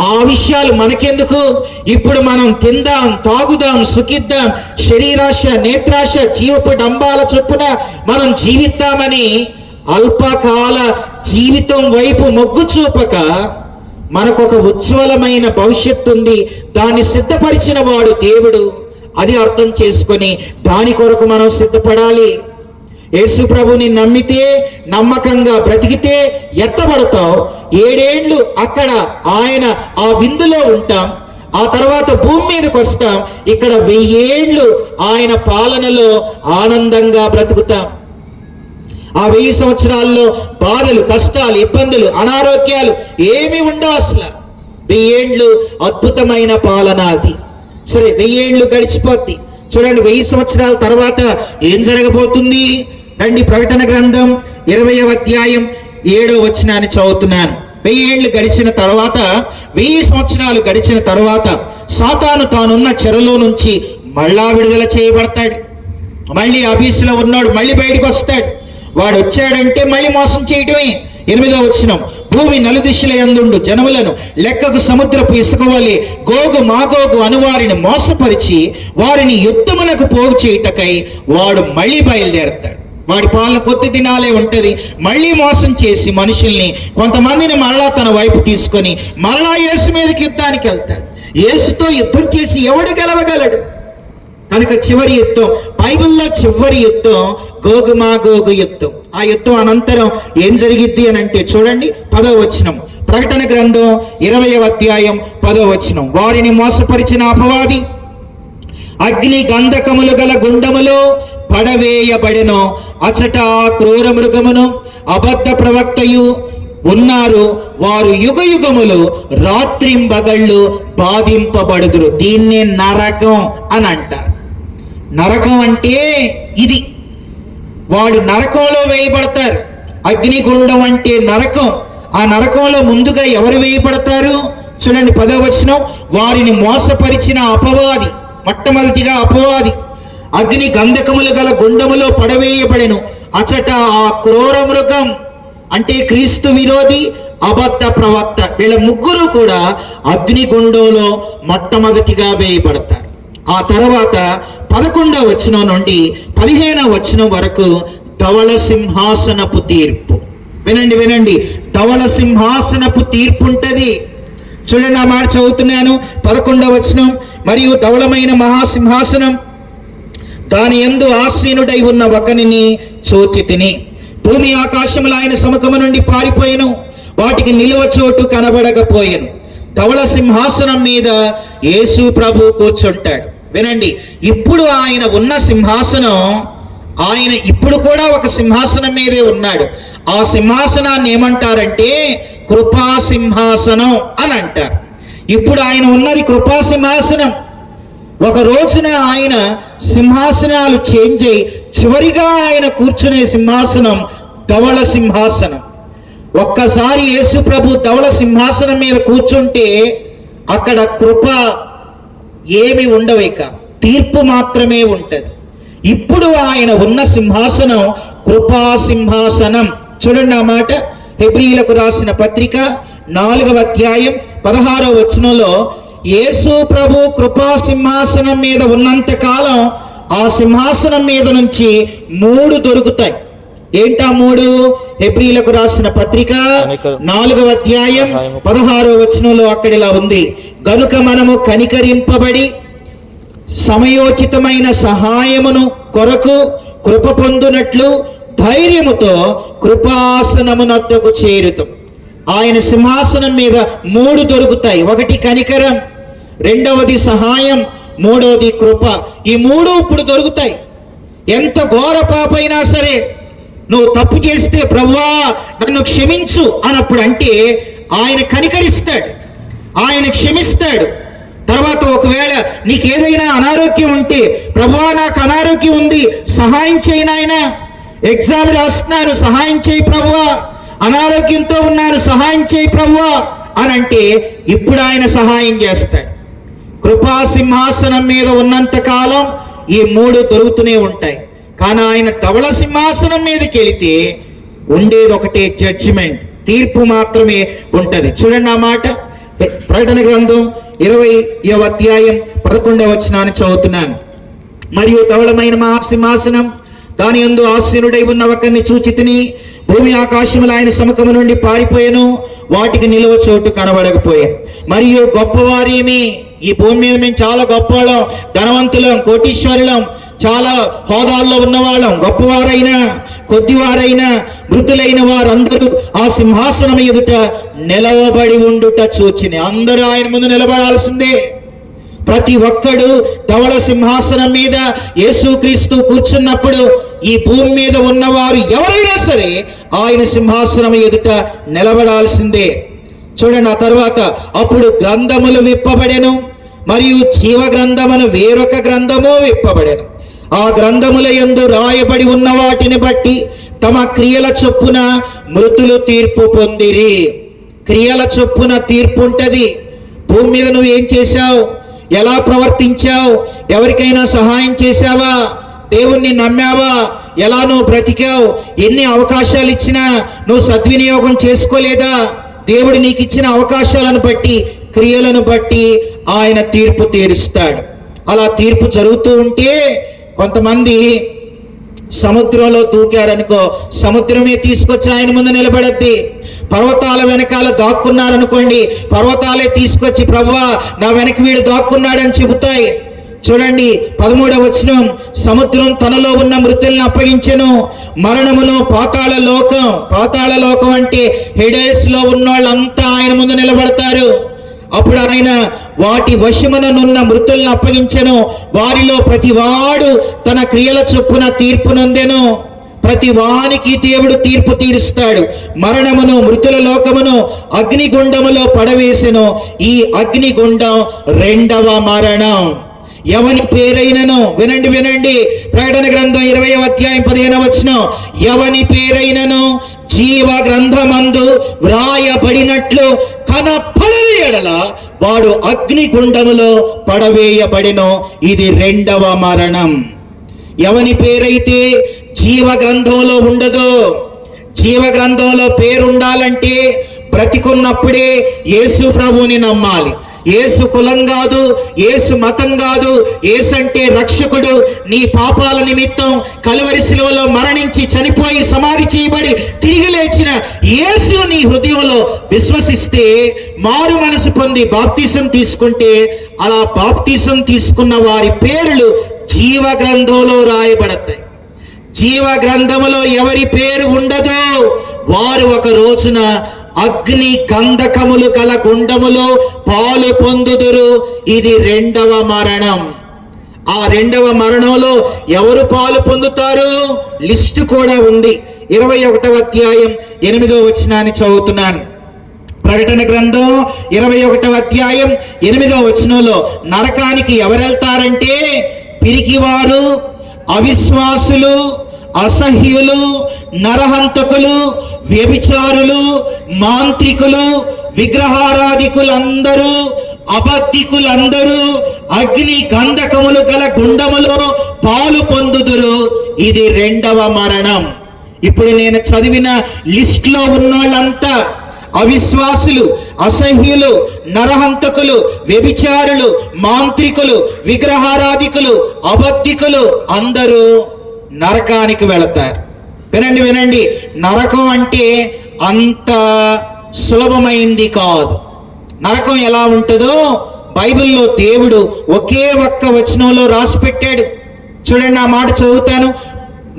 ఆ విషయాలు మనకెందుకు? ఇప్పుడు మనం తిందాం, తాగుదాం, సుఖిద్దాం, శరీరాశ, నేత్రాశ, జీవపు డంబాల చొప్పున మనం జీవిద్దామని అల్పకాల జీవితం వైపు మొగ్గు చూపక మనకొక ఉజ్వలమైన భవిష్యత్తు ఉంది, దాన్ని సిద్ధపరిచిన వాడు దేవుడు. అది అర్థం చేసుకొని దాని కొరకు మనం సిద్ధపడాలి. యేసు ప్రభుని నమ్మితే, నమ్మకంగా బ్రతికితే ఎత్తబడతావు. 7 ఏళ్ళు అక్కడ ఆయన ఆ విందులో ఉంటాం. ఆ తర్వాత భూమి మీదకి వస్తాం. ఇక్కడ 1000 ఏళ్ళు ఆయన పాలనలో ఆనందంగా బ్రతుకుతాం. ఆ 1000 సంవత్సరాల్లో బాధలు, కష్టాలు, ఇబ్బందులు, అనారోగ్యాలు ఏమీ ఉండవు అసలు. 1000 ఏళ్ళు అద్భుతమైన పాలన అది. సరే, 1000 ఏళ్ళు గడిచిపోద్ది. చూడండి, 1000 సంవత్సరాల తర్వాత ఏం జరగబోతుంది? రండి, ప్రకటన గ్రంథం 20వ అధ్యాయం 7వ వచనాన్ని చదువుతున్నాను. 1000 ఏళ్ళు గడిచిన తర్వాత, 1000 సంవత్సరాలు గడిచిన తర్వాత సాతాను తానున్న చెరలో నుంచి మళ్ళా విడుదల చేయబడతాడు. మళ్ళీ అబీసులో ఉన్నాడు, మళ్ళీ బయటకు వస్తాడు. వాడు వచ్చాడంటే మళ్ళీ మోసం చేయటమే. 8వ వచనం, భూమి నలుదిశల యందుండు జనములను లెక్కకు సముద్రపు ఇసుక వలె గోగు మాగోగు అనువారిని మోసపరిచి వారిని యుద్ధమునకు పోగు చేయుటకై వాడు మళ్ళీ బయలుదేరతాడు. వాడి పాలన కొద్ది దినాలే ఉంటది. మళ్ళీ మోసం చేసి మనుషుల్ని, కొంతమందిని మళ్ళా తన వైపు తీసుకొని మళ్ళా యేసు మీదకి యుద్ధానికి వెళ్తాడు. యేసుతో యుద్ధం చేసి ఎవడు గెలవగలడు? కనుక చివరి యుద్ధం, బైబిల్లో చివరి యుద్ధం గోగు యుద్ధం. ఆ యుద్ధం అనంతరం ఏం జరిగిద్ది అని అంటే చూడండి, 10వ వచనం, ప్రకటన గ్రంథం 20వ అధ్యాయం 10వ వచనం, వారిని మోసపరిచిన అపవాది అగ్ని గంధకములు గల గుండములో పడవేయబడెను. అచట క్రూర మృగమును అబద్ధ ప్రవక్తయు ఉన్నారు. వారు యుగయుగములు రాత్రింబగళ్ళు బాధింపబడుదురు. దీన్నే నరకం అని అంటారు. నరకం అంటే ఇది. వాడు నరకంలో వేయబడతారు. అగ్నిగుండం అంటే నరకం. ఆ నరకంలో ముందుగా ఎవరు వేయబడతారు? చూడండి, 10వ వచనం, వారిని మోసపరిచిన అపవాది, మొట్టమొదటిగా అపవాది అగ్ని గంధకములు గల గుండములో పడవేయబడెను. అచట ఆ క్రూర మృగం అంటే క్రీస్తు విరోధి, అబద్ధ ప్రవక్త, వీళ్ళ ముగ్గురు కూడా అగ్నిగుండంలో మొట్టమొదటిగా వేయబడతారు. ఆ తర్వాత 11వ వచనం నుండి 15వ వచనం వరకు ధవళ సింహాసనపు తీర్పు. వినండి వినండి, ధవళ సింహాసనపు తీర్పు ఉంటుంది. చూడండి, ఆ మాట చదువుతున్నాను. 11వ వచనం, మరియు ధవళమైన మహాసింహాసనం, దాని యందు ఆసీనుడై ఉన్న ఒకనిని చూచితిని. భూమి ఆకాశములు ఆయన సముఖము నుండి పారిపోయెను, వాటికి నిలువ చోటు కనబడకపోయెను. ధవళ సింహాసనం మీద యేసు ప్రభు కూర్చుంటాడు. వినండి, ఇప్పుడు ఆయన ఉన్న సింహాసనం, ఆయన ఇప్పుడు కూడా ఒక సింహాసనం మీదే ఉన్నాడు. ఆ సింహాసనాన్ని ఏమంటారంటే కృపా సింహాసనం అని అంటారు. ఇప్పుడు ఆయన ఉన్నది కృపా సింహాసనం. ఒక రోజున ఆయన సింహాసనాలు చేంజ్ అయ్యి చివరిగా ఆయన కూర్చునే సింహాసనం ధవళ సింహాసనం. ఒక్కసారి యేసు ప్రభు ధవళ సింహాసనం మీద కూర్చుంటే అక్కడ కృప ఏమి ఉండవు, ఇక తీర్పు మాత్రమే ఉంటది. ఇప్పుడు ఆయన ఉన్న సింహాసనం కృపా సింహాసనం. చూడండి ఆ మాట, హెబ్రీయులకు రాసిన పత్రిక 4వ అధ్యాయం 16వ వచనంలో యేసు ప్రభు కృపా సింహాసనం మీద ఉన్నంత కాలం ఆ సింహాసనం మీద నుంచి 3 దొరుకుతాయి. ఏంటా 3? హెబ్రీయులకు రాసిన పత్రిక 4వ అధ్యాయం 16వ వచనంలో అక్కడ ఇలా ఉంది, గనుక మనము కనికరింపబడి సమయోచితమైన సహాయమును కొరకు కృప పొందునట్లు ధైర్యముతో కృపాసనమునొద్దకు చేరుతాం. ఆయన సింహాసనం మీద 3 దొరుకుతాయి. 1 కనికరం, 2వది సహాయం, 3వది కృప. ఈ 3 ఇప్పుడు దొరుకుతాయి. ఎంత ఘోర పాపైనా సరే నువ్వు తప్పు చేస్తే ప్రభువా నన్ను క్షమించు అన్నప్పుడు అంటే ఆయన కనికరిస్తాడు, ఆయన క్షమిస్తాడు. తర్వాత ఒకవేళ నీకు ఏదైనా అనారోగ్యం ఉంటే ప్రభువా నాకు అనారోగ్యం ఉంది సహాయం చేయి నాయనా, ఎగ్జామ్ రాస్తున్నాను సహాయం చేయి ప్రభువా, అనారోగ్యంతో ఉన్నాను సహాయం చేయి ప్రభువా అని అంటే ఇప్పుడు ఆయన సహాయం చేస్తాడు. కృపా సింహాసనం మీద ఉన్నంత కాలం ఈ 3 దొరుకుతూనే ఉంటాయి. కానీ ఆయన ధవళ సింహాసనం మీదకి వెళితే ఉండేది ఒకటే జడ్జిమెంట్, తీర్పు మాత్రమే ఉంటది. చూడండి ఆ మాట, ప్రకటన గ్రంథం 20వ అధ్యాయం 11వ వచనాన్ని చదువుతున్నాను. మరియు ధవళమైన మహాసింహాసనం దాని యందు ఆసీనుడై ఉన్న ఒకరిని చూచితిని, భూమి ఆకాశములు ఆయన సముఖము నుండి పారిపోయాను, వాటికి నిలువ చోటు కనబడకపోయాను. మరియు గొప్పవారేమి, ఈ భూమి మీద మేము చాలా గొప్పవాళ్ళం, ధనవంతులం, కోటీశ్వరులం, చాలా హోదాల్లో ఉన్నవాళ్ళం, గొప్పవారైనా కొద్దివారైనా మృతులైన వారందరూ ఆ సింహాసనం ఎదుట నిలవబడి ఉండుట చూచిని. అందరూ ఆయన ముందు నిలబడాల్సిందే. ప్రతి ఒక్కడు ధవళ సింహాసనం మీద యేసుక్రీస్తు కూర్చున్నప్పుడు ఈ భూమి మీద ఉన్నవారు ఎవరైనా సరే ఆయన సింహాసనం ఎదుట నిలబడాల్సిందే. చూడండి ఆ తర్వాత, అప్పుడు గ్రంథములు విప్పబడెను, మరియు జీవ గ్రంథమును వేరొక గ్రంథము విప్పబడెను. ఆ గ్రంథముల యందు రాయబడి ఉన్న వాటిని బట్టి తమ క్రియల చొప్పున మృతులు తీర్పు పొందిరి. క్రియల చొప్పున తీర్పు ఉంటది. భూమి మీద నువ్వు ఏం చేశావు, ఎలా ప్రవర్తించావు, ఎవరికైనా సహాయం చేశావా, దేవుణ్ణి నమ్మావా, ఎలా నువ్వు బ్రతికావు, ఎన్ని అవకాశాలు ఇచ్చినా నువ్వు సద్వినియోగం చేసుకోలేదా, దేవుడు నీకు ఇచ్చిన అవకాశాలను బట్టి క్రియలను బట్టి ఆయన తీర్పు తీరుస్తాడు. అలా తీర్పు జరుగుతూ ఉంటే కొంతమంది సముద్రంలో దూకారనుకో, సముద్రమే తీసుకొచ్చి ఆయన ముందు నిలబడద్ది. పర్వతాల వెనకాల దాక్కున్నారనుకోండి, పర్వతాలే తీసుకొచ్చి ప్రభువా నా వెనక వీడు దాక్కున్నాడని చెబుతాయి. చూడండి 13వ వచనం, సముద్రం తనలో ఉన్న మృతుల్ని అప్పగించెను, మరణమును పాతాళ లోకం అంటే హెడేస్ లో ఉన్న వాళ్ళంతా ఆయన ముందు నిలబడతారు. అప్పుడు ఆయన వాటి వశముననున్న మృతులను అప్పగించెను, వారిలో ప్రతివాడు తన క్రియల చొప్పున తీర్పు నొందెను. ప్రతి వానికి దేవుడు తీర్పు తీరుస్తాడు. మరణమును మృతుల లోకమును అగ్నిగుండములో పడవేసెను. ఈ అగ్నిగుండం 2వ మరణం. ఎవని పేరైనను, వినండి, ప్రకటన గ్రంథం 20వ అధ్యాయం 15వ వచనం, ఎవని పేరైనను జీవ గ్రంథమందు వ్రాయబడినట్లు కనపడని ఎడల వాడు అగ్నిగుండములో పడవేయబడినో, ఇది 2వ మరణం. ఎవని పేరైతే జీవ గ్రంథంలో ఉండదో, జీవ గ్రంథంలో పేరు ఉండాలంటే బ్రతికున్నప్పుడే యేసు ప్రభువుని నమ్మాలి. యేసు కులం కాదు, యేసు మతం కాదు, యేసు అంటే రక్షకుడు. నీ పాపాల నిమిత్తం కలువరి శిలువలో మరణించి చనిపోయి సమాధి చేయబడి తిరిగి లేచిన యేసు నీ హృదయంలో విశ్వసిస్తే, మారు మనసు పొంది బాప్తిసం తీసుకుంటే, అలా బాప్తిసం తీసుకున్న వారి పేర్లు జీవ గ్రంథంలో రాయబడతాయి. జీవ గ్రంథములో ఎవరి పేరు ఉండదో వారు ఒక రోజున అగ్ని గంధకములు గల గుండములో పాలు పొందుదురు. ఇది 2వ మరణం. ఆ 2వ మరణంలో ఎవరు పాలు పొందుతారు లిస్టు కూడా ఉంది. 21వ అధ్యాయం 8వ వచనాన్ని చదువుతున్నాను. ప్రకటన గ్రంథం 21వ అధ్యాయం 8వ వచనంలో నరకానికి ఎవరెళ్తారంటే పిరికివారు, అవిశ్వాసులు, అసహ్యులు, నరహంతకులు, వ్యభిచారులు, మాంత్రికులు, విగ్రహారాధికులందరూ, అబద్ధికులందరూ అగ్ని గంధకములు గల గుండములో పాలు పొందుదురు. ఇది 2వ మరణం. ఇప్పుడు నేను చదివిన లిస్ట్లో ఉన్నోళ్ళంతా అవిశ్వాసులు, అసహ్యులు, నరహంతకులు, వ్యభిచారులు, మాంత్రికులు, విగ్రహారాధికులు, అబద్ధికులు అందరూ నరకానికి వెళతారు. వినండి వినండి, నరకం అంటే అంత సులభమైంది కాదు. నరకం ఎలా ఉంటుందో బైబిల్లో దేవుడు ఒకే ఒక్క వచనంలో రాసి పెట్టాడు. చూడండి, ఆ మాట చదువుతాను.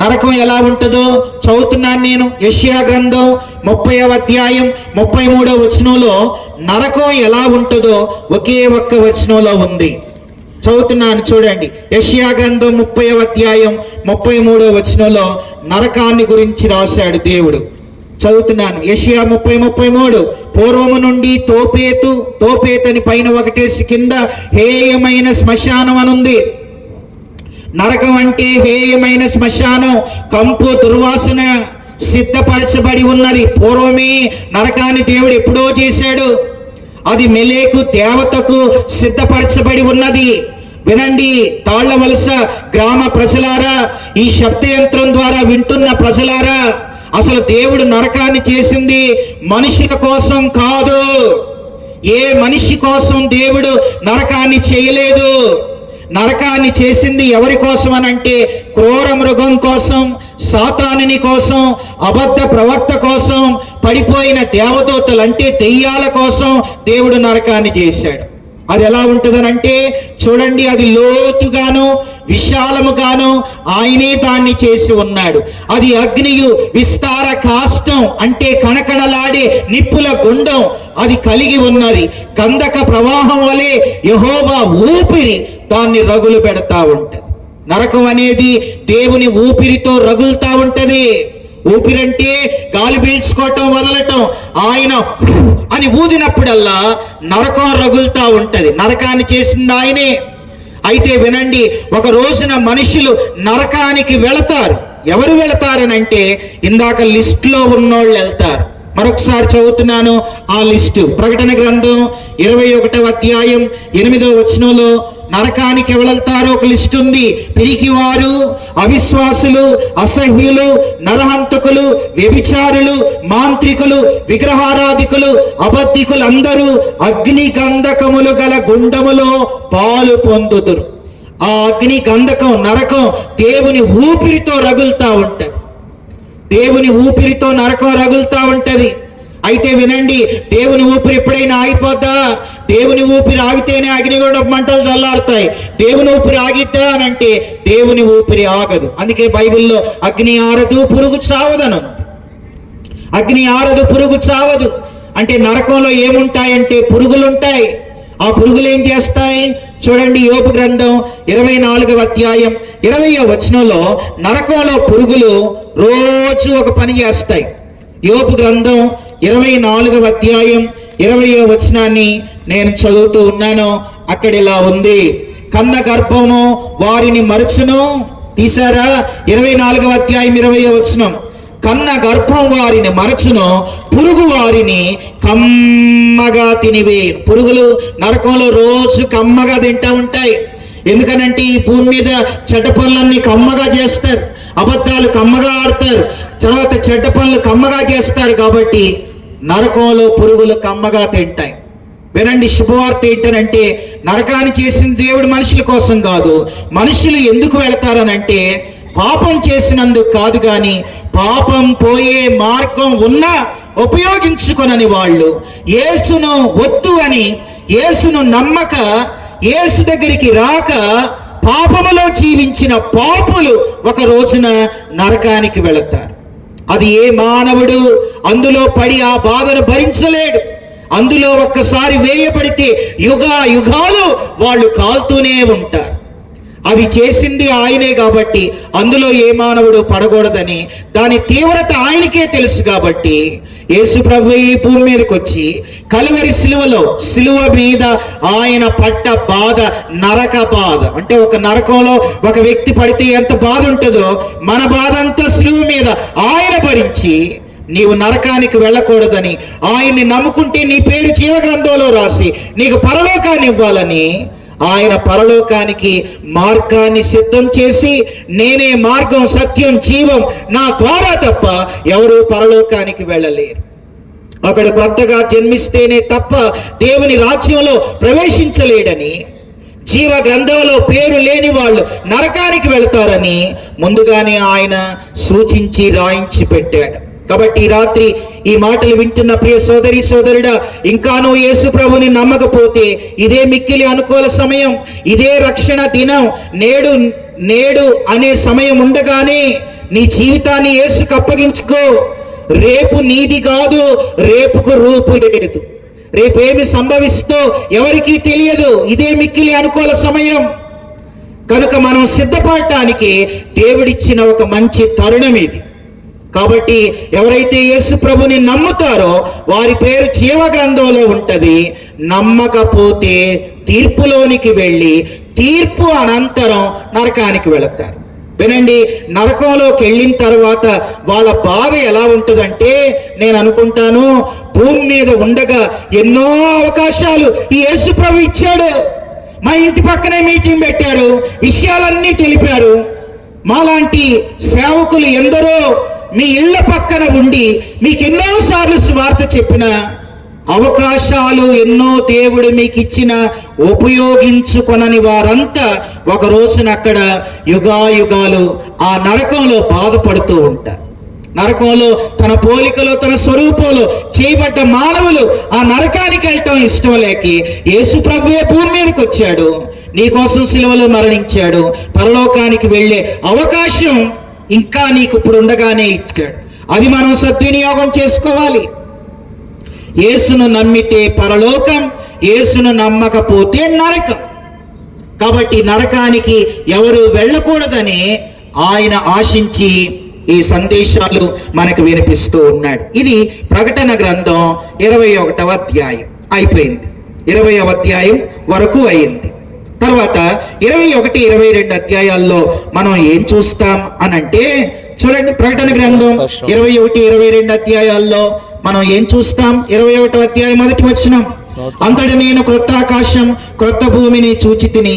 నరకం ఎలా ఉంటుందో చదువుతున్నాను నేను. యెషయా గ్రంథం 30వ అధ్యాయం 33వ వచనంలో నరకం ఎలా ఉంటుందో ఒకే ఒక్క వచనంలో ఉంది. చదువుతున్నాను చూడండి. యెషయా గ్రంథం 30వ అధ్యాయం 33వ వచనంలో నరకాన్ని గురించి రాశాడు దేవుడు. చదువుతున్నాను. యెషయా 30:33. పూర్వము నుండి తోపేతని పైన ఒకటేసి కింద హేయమైన శ్మశానం అనుంది. నరకం అంటే హేయమైన శ్మశానం, కంపు, దుర్వాసన సిద్ధపరచబడి ఉన్నది. పూర్వమే నరకాన్ని దేవుడు ఎప్పుడో చేశాడు. అది మెలేకు దేవతకు సిద్ధపరచబడి ఉన్నది. వినండి, తాళ్లవలస గ్రామ ప్రజలారా, ఈ శబ్దయంత్రం ద్వారా వింటున్న ప్రజలారా, అసలు దేవుడు నరకాన్ని చేసింది మనుషుల కోసం కాదు. ఏ మనిషి కోసం దేవుడు నరకాన్ని చేయలేదు. నరకాన్ని చేసింది ఎవరి కోసం అనంటే క్రూర మృగం కోసం, సాతానుని కోసం, అబద్ధ ప్రవక్త కోసం, పడిపోయిన దేవదూతలు అంటే దెయ్యాల కోసం దేవుడు నరకాన్ని చేశాడు. అది ఎలా ఉంటుందనంటే చూడండి, అది లోతుగాను విశాలముగాను ఆయనే దాన్ని చేసి ఉన్నాడు. అది అగ్నియు విస్తార కాష్టం అంటే కణకణలాడే నిప్పుల గుండం అది కలిగి ఉన్నది. గంధక ప్రవాహం వలె యెహోవా ఊపిరి దాన్ని రగులు పెడతా ఉంటది. నరకం అనేది దేవుని ఊపిరితో రగులుతా ఉంటది. ఊపిరంటే గాలి పీల్చుకోవటం, వదలటం. ఆయన అని ఊదినప్పుడల్లా నరకం రగులుతా ఉంటది. నరకాన్ని చేసింది ఆయనే. అయితే వినండి, ఒక రోజున మనుషులు నరకానికి వెళతారు. ఎవరు వెళతారనంటే ఇందాక లిస్టులో ఉన్నోళ్ళు వెళ్తారు. మరొకసారి చదువుతున్నాను ఆ లిస్టు. ప్రకటన గ్రంథం 21వ అధ్యాయం 8వ వచనంలో నరకానికి ఎవరెళ్తారో ఒక లిస్ట్ ఉంది. పిరికివారు, అవిశ్వాసులు, అసహ్యులు, నరహంతకులు, వ్యభిచారులు, మాంత్రికులు, విగ్రహారాధికులు, అబద్ధికులు అందరూ అగ్ని గంధకములు గల గుండములో పాలు పొందుదురు. ఆ అగ్ని గంధకం, నరకం దేవుని ఊపిరితో రగులుతా ఉంటది. దేవుని ఊపిరితో నరకం రగులుతా ఉంటది. అయితే వినండి, దేవుని ఊపిరి ఎప్పుడైనా ఆగిపోద్దా? దేవుని ఊపిరి ఆగితేనే అగ్నిగుండ మంటలు చల్లారుతాయి. దేవుని ఊపిరి ఆగిద్దా అనంటే దేవుని ఊపిరి ఆగదు. అందుకే బైబిల్లో అగ్ని ఆరదు పురుగు చావదను. అగ్ని ఆరదు పురుగు చావదు అంటే నరకంలో ఏముంటాయంటే పురుగులుంటాయి. ఆ పురుగులు ఏం చేస్తాయి? చూడండి, యోబు గ్రంథం 24వ అధ్యాయం 20వ వచనంలో నరకంలో పురుగులు రోజు ఒక పని చేస్తాయి. యోబు గ్రంథం 24వ అధ్యాయం 20వ వచనాన్ని నేను చదువుతూ ఉన్నాను. అక్కడ ఇలా ఉంది, కన్న గర్భము వారిని మరచును. తీసారా? 24వ అధ్యాయం 20వ వచనం. కన్న గర్భం వారిని మరచును, పురుగు వారిని కమ్మగా తినివే. పురుగులు నరకంలో రోజు కమ్మగా తింటా ఉంటాయి. ఎందుకనంటే ఈ భూమి మీద చెడ్డ పనులన్నీ కమ్మగా చేస్తారు, అబద్ధాలు కమ్మగా ఆడతారు, తర్వాత చెడ్డ పనులు కమ్మగా చేస్తారు. కాబట్టి నరకంలో పురుగులు కమ్మగా తింటాయి. వినండి, శుభవార్త ఏంటనంటే నరకాన్ని చేసిన దేవుడు మనుషుల కోసం కాదు. మనుషులు ఎందుకు వెళతారనంటే పాపం చేసినందుకు కాదు, కానీ పాపం పోయే మార్గం ఉన్నా ఉపయోగించుకొనని వాళ్ళు, యేసును వద్దు అని, యేసును నమ్మక, యేసు దగ్గరికి రాక పాపములో జీవించిన పాపులు ఒక రోజున నరకానికి వెళతారు. అది ఏ మానవుడు అందులో పడి ఆ బాధను భరించలేడు. అందులో ఒక్కసారి వేయబడితే యుగాలు వాళ్ళు కాల్తూనే ఉంటారు. అది చేసింది ఆయనే కాబట్టి అందులో ఏ మానవుడు పడకూడదని దాని తీవ్రత ఆయనకే తెలుసు. కాబట్టి యేసు ప్రభు ఈ భూమి మీదకి వచ్చి కలువరి సిలువ మీద ఆయన పడ్డ బాధ నరక బాధ. అంటే ఒక నరకంలో ఒక వ్యక్తి పడితే ఎంత బాధ ఉంటుందో మన బాధ అంతా సిలువ మీద ఆయన భరించి నీవు నరకానికి వెళ్ళకూడదని, ఆయన్ని నమ్ముకుంటే నీ పేరు జీవగ్రంథంలో రాసి నీకు పరలోకాన్ని ఇవ్వాలని ఆయన పరలోకానికి మార్గాన్ని సిద్ధం చేసి, నేనే మార్గం, సత్యం, జీవం, నా ద్వారా తప్ప ఎవరు పరలోకానికి వెళ్ళలేరు. అక్కడ కొత్తగా జన్మిస్తేనే తప్ప దేవుని రాజ్యంలో ప్రవేశించలేడని, జీవ గ్రంథంలో పేరు లేని వాళ్ళు నరకానికి వెళతారని ముందుగానే ఆయన సూచించి రాయించి పెట్టాడు. కాబట్టి ఈ రాత్రి ఈ మాటలు వింటున్న ప్రియ సోదరి సోదరుడా, ఇంకానూ యేసు ప్రభుని నమ్మకపోతే ఇదే మిక్కిలి అనుకూల సమయం, ఇదే రక్షణ దినం. నేడు అనే సమయం ఉండగానే నీ జీవితాన్ని యేసుకు అప్పగించుకో. రేపు నీది కాదు, రేపుకు రూపు లేదు. రేపేమి సంభవిస్తో ఎవరికీ తెలియదు. ఇదే మిక్కిలి అనుకూల సమయం. కనుక మనం సిద్ధపడటానికి దేవుడిచ్చిన ఒక మంచి తరుణం ఇది. కాబట్టి ఎవరైతే యేసు ప్రభుని నమ్ముతారో వారి పేరు జీవ గ్రంథంలో ఉంటది. నమ్మకపోతే తీర్పులోనికి వెళ్ళి తీర్పు అనంతరం నరకానికి వెళతారు. వినండి, నరకంలోకి వెళ్ళిన తర్వాత వాళ్ళ బాధ ఎలా ఉంటుందంటే, నేను అనుకుంటాను భూమి మీద ఉండగా ఎన్నో అవకాశాలు ఈ యేసు ప్రభు ఇచ్చాడు. మా ఇంటి పక్కనే మీటింగ్ పెట్టారు, విషయాలన్నీ తెలిపారు. మాలాంటి సేవకులు ఎందరో మీ ఇళ్ల పక్కన ఉండి మీకు ఎన్నోసార్లు సువార్త చెప్పిన అవకాశాలు ఎన్నో దేవుడు మీకు ఇచ్చిన ఉపయోగించుకొనని వారంతా ఒక రోజున అక్కడ యుగాయుగాలు ఆ నరకంలో బాధపడుతూ ఉంటారు. నరకంలో తన పోలికలో తన స్వరూపంలో చేయబడ్డ మానవులు ఆ నరకానికి వెళ్ళటం ఇష్టం లేక యేసు ప్రభువే భూమి మీదకి వచ్చాడు, నీకోసం సిలువలో మరణించాడు. పరలోకానికి వెళ్ళే అవకాశం ఇంకా నీకు ఇప్పుడు ఉండగానే ఇచ్చాడు. అది మనం సద్వినియోగం చేసుకోవాలి. యేసును నమ్మితే పరలోకం, యేసును నమ్మకపోతే నరకం. కాబట్టి నరకానికి ఎవరు వెళ్ళకూడదని ఆయన ఆశించి ఈ సందేశాలు మనకు వినిపిస్తూ ఉన్నాడు. ఇది ప్రకటన గ్రంథం 21వ అధ్యాయం అయిపోయింది. 20వ అధ్యాయం వరకు అయింది. తర్వాత 21, 22 అధ్యాయాల్లో మనం ఏం చూస్తాం అనంటే, చూడండి, ప్రకటన గ్రంథం 21, 22 అధ్యాయాల్లో మనం ఏం చూస్తాం? 21వ అధ్యాయం 1వ వచనం, అంతటి నేను క్రొత్త ఆకాశం క్రొత్త భూమిని చూచితిని.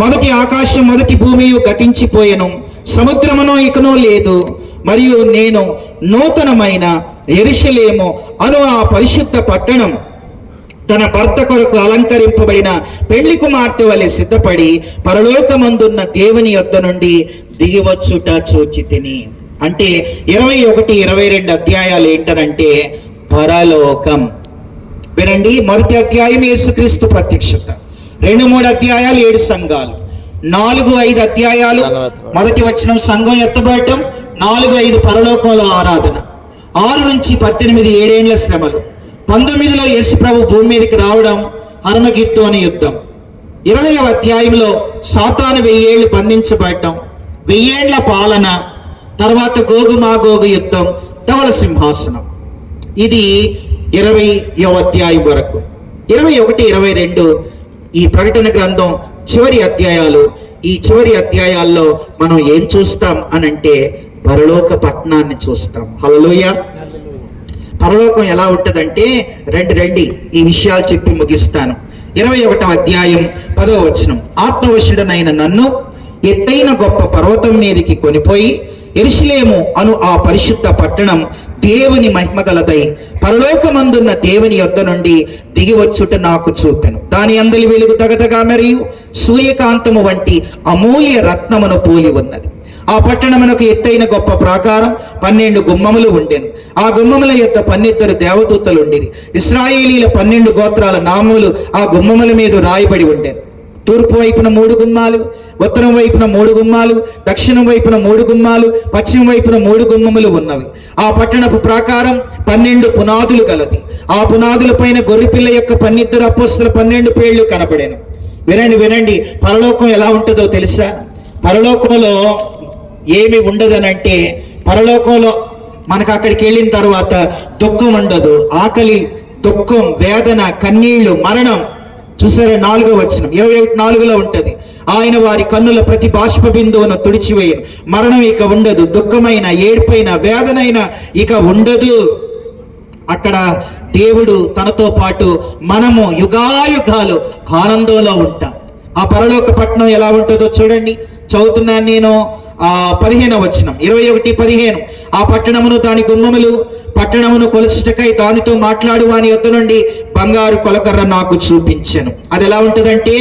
మొదటి ఆకాశం మొదటి భూమి గతించిపోయెను, సముద్రమును ఇకనూ లేదు. మరియు నేను నూతనమైన యెరూషలేము అను ఆ పరిశుద్ధ పట్టణం తన భర్త కొరకు అలంకరింపబడిన పెళ్లి కుమార్తె వలె సిద్ధపడి పరలోకమందున్న దేవుని యొద్ద నుండి దిగివచ్చుట చూచితిని. అంటే 21, 22 అధ్యాయాలు ఏంటనంటే పరలోకం. వినండి, మొదటి అధ్యాయం యేసుక్రీస్తు ప్రత్యక్షత, 2, 3 అధ్యాయాలు 7 సంఘాలు, 4, 5 అధ్యాయాలు మొదటి వచనం సంఘం ఎత్తబడటం, 4, 5 పరలోకంలో ఆరాధన, 6 నుంచి 18 7 శ్రమలు, 19లో యేసు ప్రభు భూమి మీదకి రావడం, హర్మగిద్దోను యుద్ధం, 20వ అధ్యాయంలో సాతాను 1000 ఏళ్ళు బంధించబడటం, 1000 ఏళ్ల పాలన, తర్వాత గోగు మాగోగు యుద్ధం, ధవళ సింహాసనం. ఇది 20వ అధ్యాయం వరకు. 21, 22 ఈ ప్రకటన గ్రంథం చివరి అధ్యాయాలు. ఈ చివరి అధ్యాయాల్లో మనం ఏం చూస్తాం అనంటే పరలోక పట్టణాన్ని చూస్తాం. హల్లెలూయా. పరలోకం ఎలా ఉంటుందంటే, రండి ఈ విషయాలు చెప్పి ముగిస్తాను. 21వ అధ్యాయం 10వ వచనం, ఆత్మవశుడనైన నన్ను ఎత్తైన గొప్ప పర్వతం మీదకి కొనిపోయి యెరూషలేము అను ఆ పరిశుద్ధ పట్టణం దేవుని మహిమ గలదై పరలోకమందున్న దేవుని యొద్ద నుండి దిగివచ్చుట నాకు చూపెను. దాని అందలి వెలుగు తగతగా మరియు సూర్యకాంతము వంటి అమూల్య రత్నమును పోలి ఉన్నది. ఆ పట్టణమునకు ఎత్తైన గొప్ప ప్రాకారం 12 గుమ్మములు ఉండెను. ఆ గుమ్మముల యొక్క 12 దేవదూతలు ఉండేది. ఇశ్రాయేలీల 12 గోత్రాల నామములు ఆ గుమ్మముల మీద రాయబడి ఉండెను. తూర్పు వైపున 3 గుమ్మాలు, ఉత్తరం వైపున 3 గుమ్మాలు, దక్షిణం వైపున 3 గుమ్మాలు, పశ్చిమ వైపున 3 గుమ్మములు ఉన్నవి. ఆ పట్టణపు ప్రాకారం 12 పునాదులు గలది. ఆ పునాదుల పైన గొర్రెపిల్ల యొక్క 12 అపోస్తల 12 పేర్లు కనబడేను. వినండి, పరలోకం ఎలా ఉంటుందో తెలుసా? పరలోకంలో ఏమి ఉండదనంటే, పరలోకంలో మనకు అక్కడికి వెళ్ళిన తర్వాత దుఃఖం ఉండదు. ఆకలి, దుఃఖం, వేదన, కన్నీళ్లు, మరణం. చూసారా? 4వ వచనం 21:4లో ఉంటది. ఆయన వారి కన్నుల ప్రతి బాష్ప బిందువును తుడిచివేయను. మరణం ఇక ఉండదు, దుఃఖమైన, ఏడ్పైన, వేదనైన ఇక ఉండదు. అక్కడ దేవుడు తనతో పాటు మనము యుగాయుగాలు ఆనందంలో ఉంటాం. ఆ పరలోక పట్టణం ఎలా ఉంటుందో చూడండి. చదువుతున్నాను నేను 15వ వచనం, 21:15. ఆ పట్టణమును దాని గుమ్మములు పట్టణమును కొలుచుటకై దానితో మాట్లాడు వాని యొద్ద నుండి బంగారు కొలకర్ర నాకు చూపించెను. అది ఎలా ఉంటుందంటే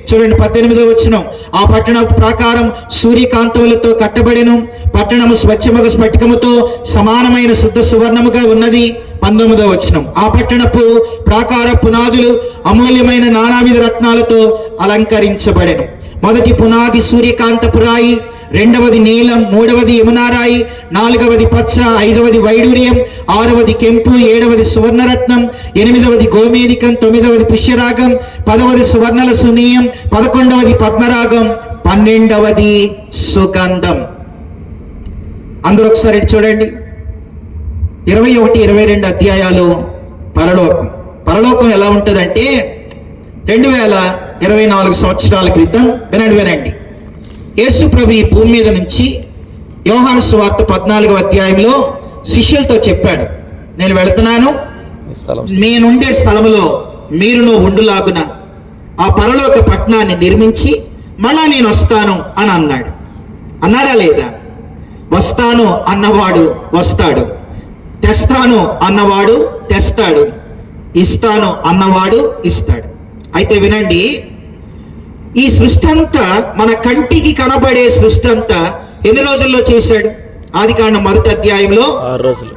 చూడండి 18వ వచనం. ఆ పట్టణ ప్రాకారం సూర్యకాంతములతో కట్టబడెను. పట్టణము స్వచ్ఛముగ స్ఫటికముతో సమానమైన శుద్ధ సువర్ణముగా ఉన్నది. 19వ వచనం. ఆ పట్టణపు ప్రాకార పునాదులు అమూల్యమైన నానావిధ రత్నాలతో అలంకరించబడెను. మొదటి పునాది సూర్యకాంతపు రాయి, రెండవది నీలం, మూడవది యమునారాయి, నాలుగవది పచ్చ, ఐదవది వైడూర్యం, ఆరవది కెంపు, ఏడవది సువర్ణరత్నం, ఎనిమిదవది గోమేదికం, తొమ్మిదవది పుష్యరాగం, 10వది సువర్ణల సునీయం, 11వది పద్మరాగం, 12వది సుగంధం. అందరూ ఒకసారి చూడండి. 21, 22 అధ్యాయాలు పరలోకం. పరలోకం ఎలా ఉంటుందంటే 2024 సంవత్సరాల క్రితం వినండి. యేసు ప్రభు ఈ భూమి మీద నుంచి యోహాను సువార్త 14వ అధ్యాయంలో శిష్యులతో చెప్పాడు, నేను వెళుతున్నాను, నేనుండే స్థలములో మీరును ఉండులాగున ఆ పరలోక పట్టణాన్ని నిర్మించి మళ్ళా నేను వస్తాను అని అన్నాడు. అన్నాడా లేదా? వస్తాను అన్నవాడు వస్తాడు, తెస్తాను అన్నవాడు తెస్తాడు, ఇస్తాను అన్నవాడు ఇస్తాడు. అయితే వినండి, ఈ సృష్టి అంతా, మన కంటికి కనబడే సృష్టి అంతా ఎన్ని రోజుల్లో చేశాడు? ఆదికాండం 1వ అధ్యాయంలో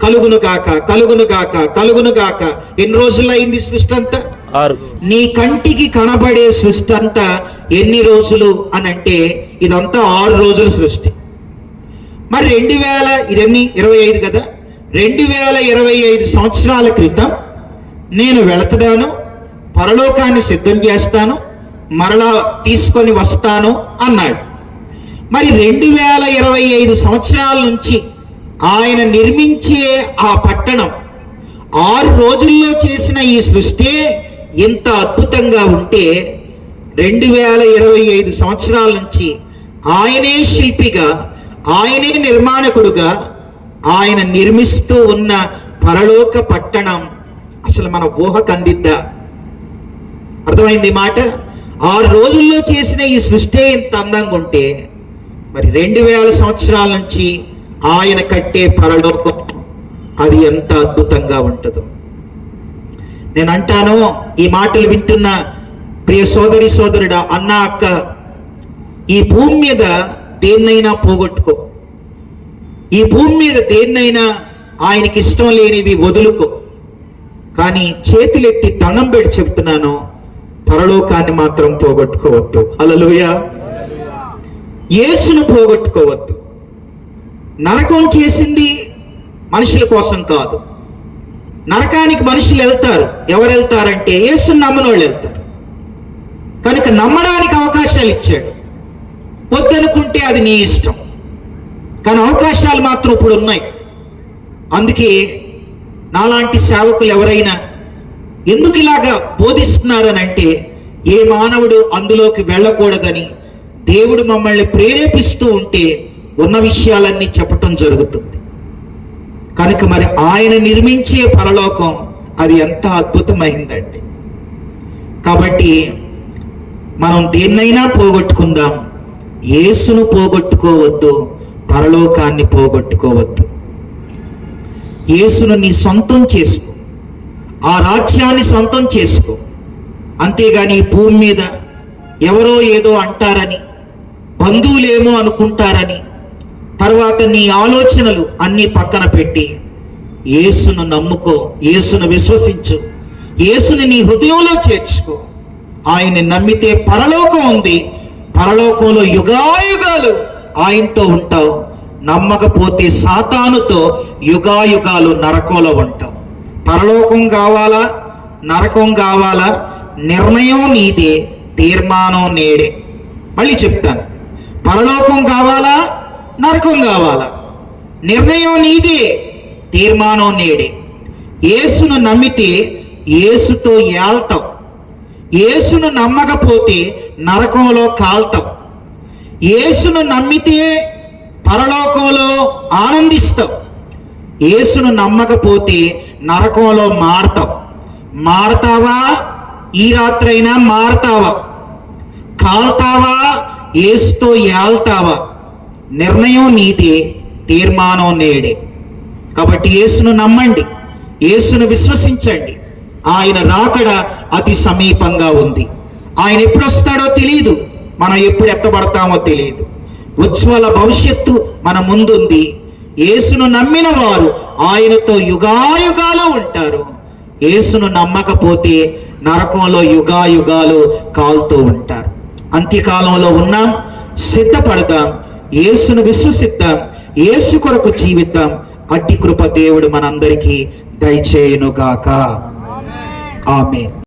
కలుగును గాక కలుగును గాక కలుగును గాక. ఎన్ని రోజుల్లో అయింది సృష్టి అంతా? 6. నీ కంటికి కనబడే సృష్టి అంతా ఎన్ని రోజులు అని అంటే ఇదంతా 6 రోజుల సృష్టి. మరి 2025 కదా, 2025 సంవత్సరాల క్రితం నేను వెళుతున్నాను, పరలోకాన్ని సిద్ధం చేస్తాను, మరలా తీసుకొని వస్తాను అన్నాడు. మరి 2025 సంవత్సరాల నుంచి ఆయన నిర్మించే ఆ పట్టణం 6 రోజుల్లో చేసిన ఈ సృష్టి ఇంత అద్భుతంగా ఉంటే 2025 సంవత్సరాల నుంచి ఆయనే శిల్పిగా, ఆయనే నిర్మాణకుడుగా ఆయన నిర్మిస్తూ ఉన్న పరలోక పట్టణం అసలు మన ఊహకు అందిద్దా? అర్థమైంది మాట? 6 రోజుల్లో చేసిన ఈ సృష్టి ఇంత అందంగా ఉంటే మరి 2000 సంవత్సరాల నుంచి ఆయన కట్టే పరలోకం అది ఎంత అద్భుతంగా ఉంటుందో. నేను అంటాను, ఈ మాటలు వింటున్న ప్రియ సోదరి సోదరుడా, అన్న అక్క, ఈ భూమి మీద దేన్నైనా పోగొట్టుకో, ఈ భూమి మీద దేన్నైనా ఆయనకి ఇష్టం లేనివి వదులుకో, కానీ చేతులెత్తి దండం పెట్టి చెప్తున్నాను, పరలోకాన్ని మాత్రం పోగొట్టుకోవద్దు. హల్లెలూయా. యేసును పోగొట్టుకోవద్దు. నరకం చేసింది మనుషుల కోసం కాదు. నరకానికి మనుషులు వెళ్తారు. ఎవరు వెళ్తారంటే యేసుని నమ్మని వాళ్ళు వెళ్తారు. కనుక నమ్మడానికి అవకాశాలు ఇచ్చాడు. వద్దనుకుంటే అది నీ ఇష్టం, కానీ అవకాశాలు మాత్రం ఇప్పుడు ఉన్నాయి. అందుకే నాలాంటి సేవకులు ఎవరైనా ఎందుకు ఇలాగా బోధిస్తున్నారని అంటే, ఏ మానవుడు అందులోకి వెళ్ళకూడదని దేవుడు మమ్మల్ని ప్రేరేపిస్తూ ఉంటే ఉన్న విషయాలన్నీ చెప్పటం జరుగుతుంది. కనుక మరి ఆయన నిర్మించే పరలోకం అది ఎంత అద్భుతమైందండి. కాబట్టి మనం దేన్నైనా పోగొట్టుకుందాం, యేసును పోగొట్టుకోవద్దు, పరలోకాన్ని పోగొట్టుకోవద్దు. యేసును నీ సొంతం చేసుకో, ఆ రాజ్యాన్ని సొంతం చేసుకో. అంతేగాని భూమి మీద ఎవరో ఏదో అంటారని, బంధువులేమో అనుకుంటారని, తర్వాత నీ ఆలోచనలు అన్నీ పక్కన పెట్టి యేసును నమ్ముకో, యేసును విశ్వసించు, యేసుని నీ హృదయంలో చేర్చుకో. ఆయన్ని నమ్మితే పరలోకం ఉంది, పరలోకంలో యుగాయుగాలు ఆయనతో ఉంటావు. నమ్మకపోతే సాతానుతో యుగాయుగాలు నరకంలో ఉంటావు. పరలోకం కావాలా, నరకం కావాలా, నిర్ణయం నీదే, తీర్మానం నేడే. మళ్ళీ చెప్తాను, పరలోకం కావాలా, నరకం కావాలా, నిర్ణయం నీదే, తీర్మానం నేడే. యేసును నమ్మితే యేసుతో ఏల్తావు, యేసును నమ్మకపోతే నరకంలో కాల్తావు. యేసును నమ్మితే పరలోకంలో ఆనందిస్తావు, యేసును నమ్మకపోతే నరకంలో మారతావు. మారతావా? ఈ రాత్రైనా మారతావా? కాల్తావా యేసుతో ఏల్తావా, నిర్ణయం నీదే, తీర్మానం నేడే. కాబట్టి యేసును నమ్మండి, యేసును విశ్వసించండి. ఆయన రాకడ అతి సమీపంగా ఉంది. ఆయన ఎప్పుడు వస్తాడో తెలియదు, మనం ఎప్పుడు ఎత్తబడతామో తెలియదు. ఉజ్వల భవిష్యత్తు మన ముందుంది. యేసును నమ్మిన వారు ఆయనతో యుగాయుగాలు ఉంటారు. యేసును నమ్మకపోతే నరకంలో యుగాయుగాలు కాలుతూ ఉంటారు. అంత్యకాలంలో ఉన్నాం, సిద్ధపడదాం, యేసును విశ్వసిద్దాం, యేసు కొరకు జీవిద్దాం. అట్టి కృప దేవుడు మనందరికీ దయచేయునుగాక. ఆమేన్.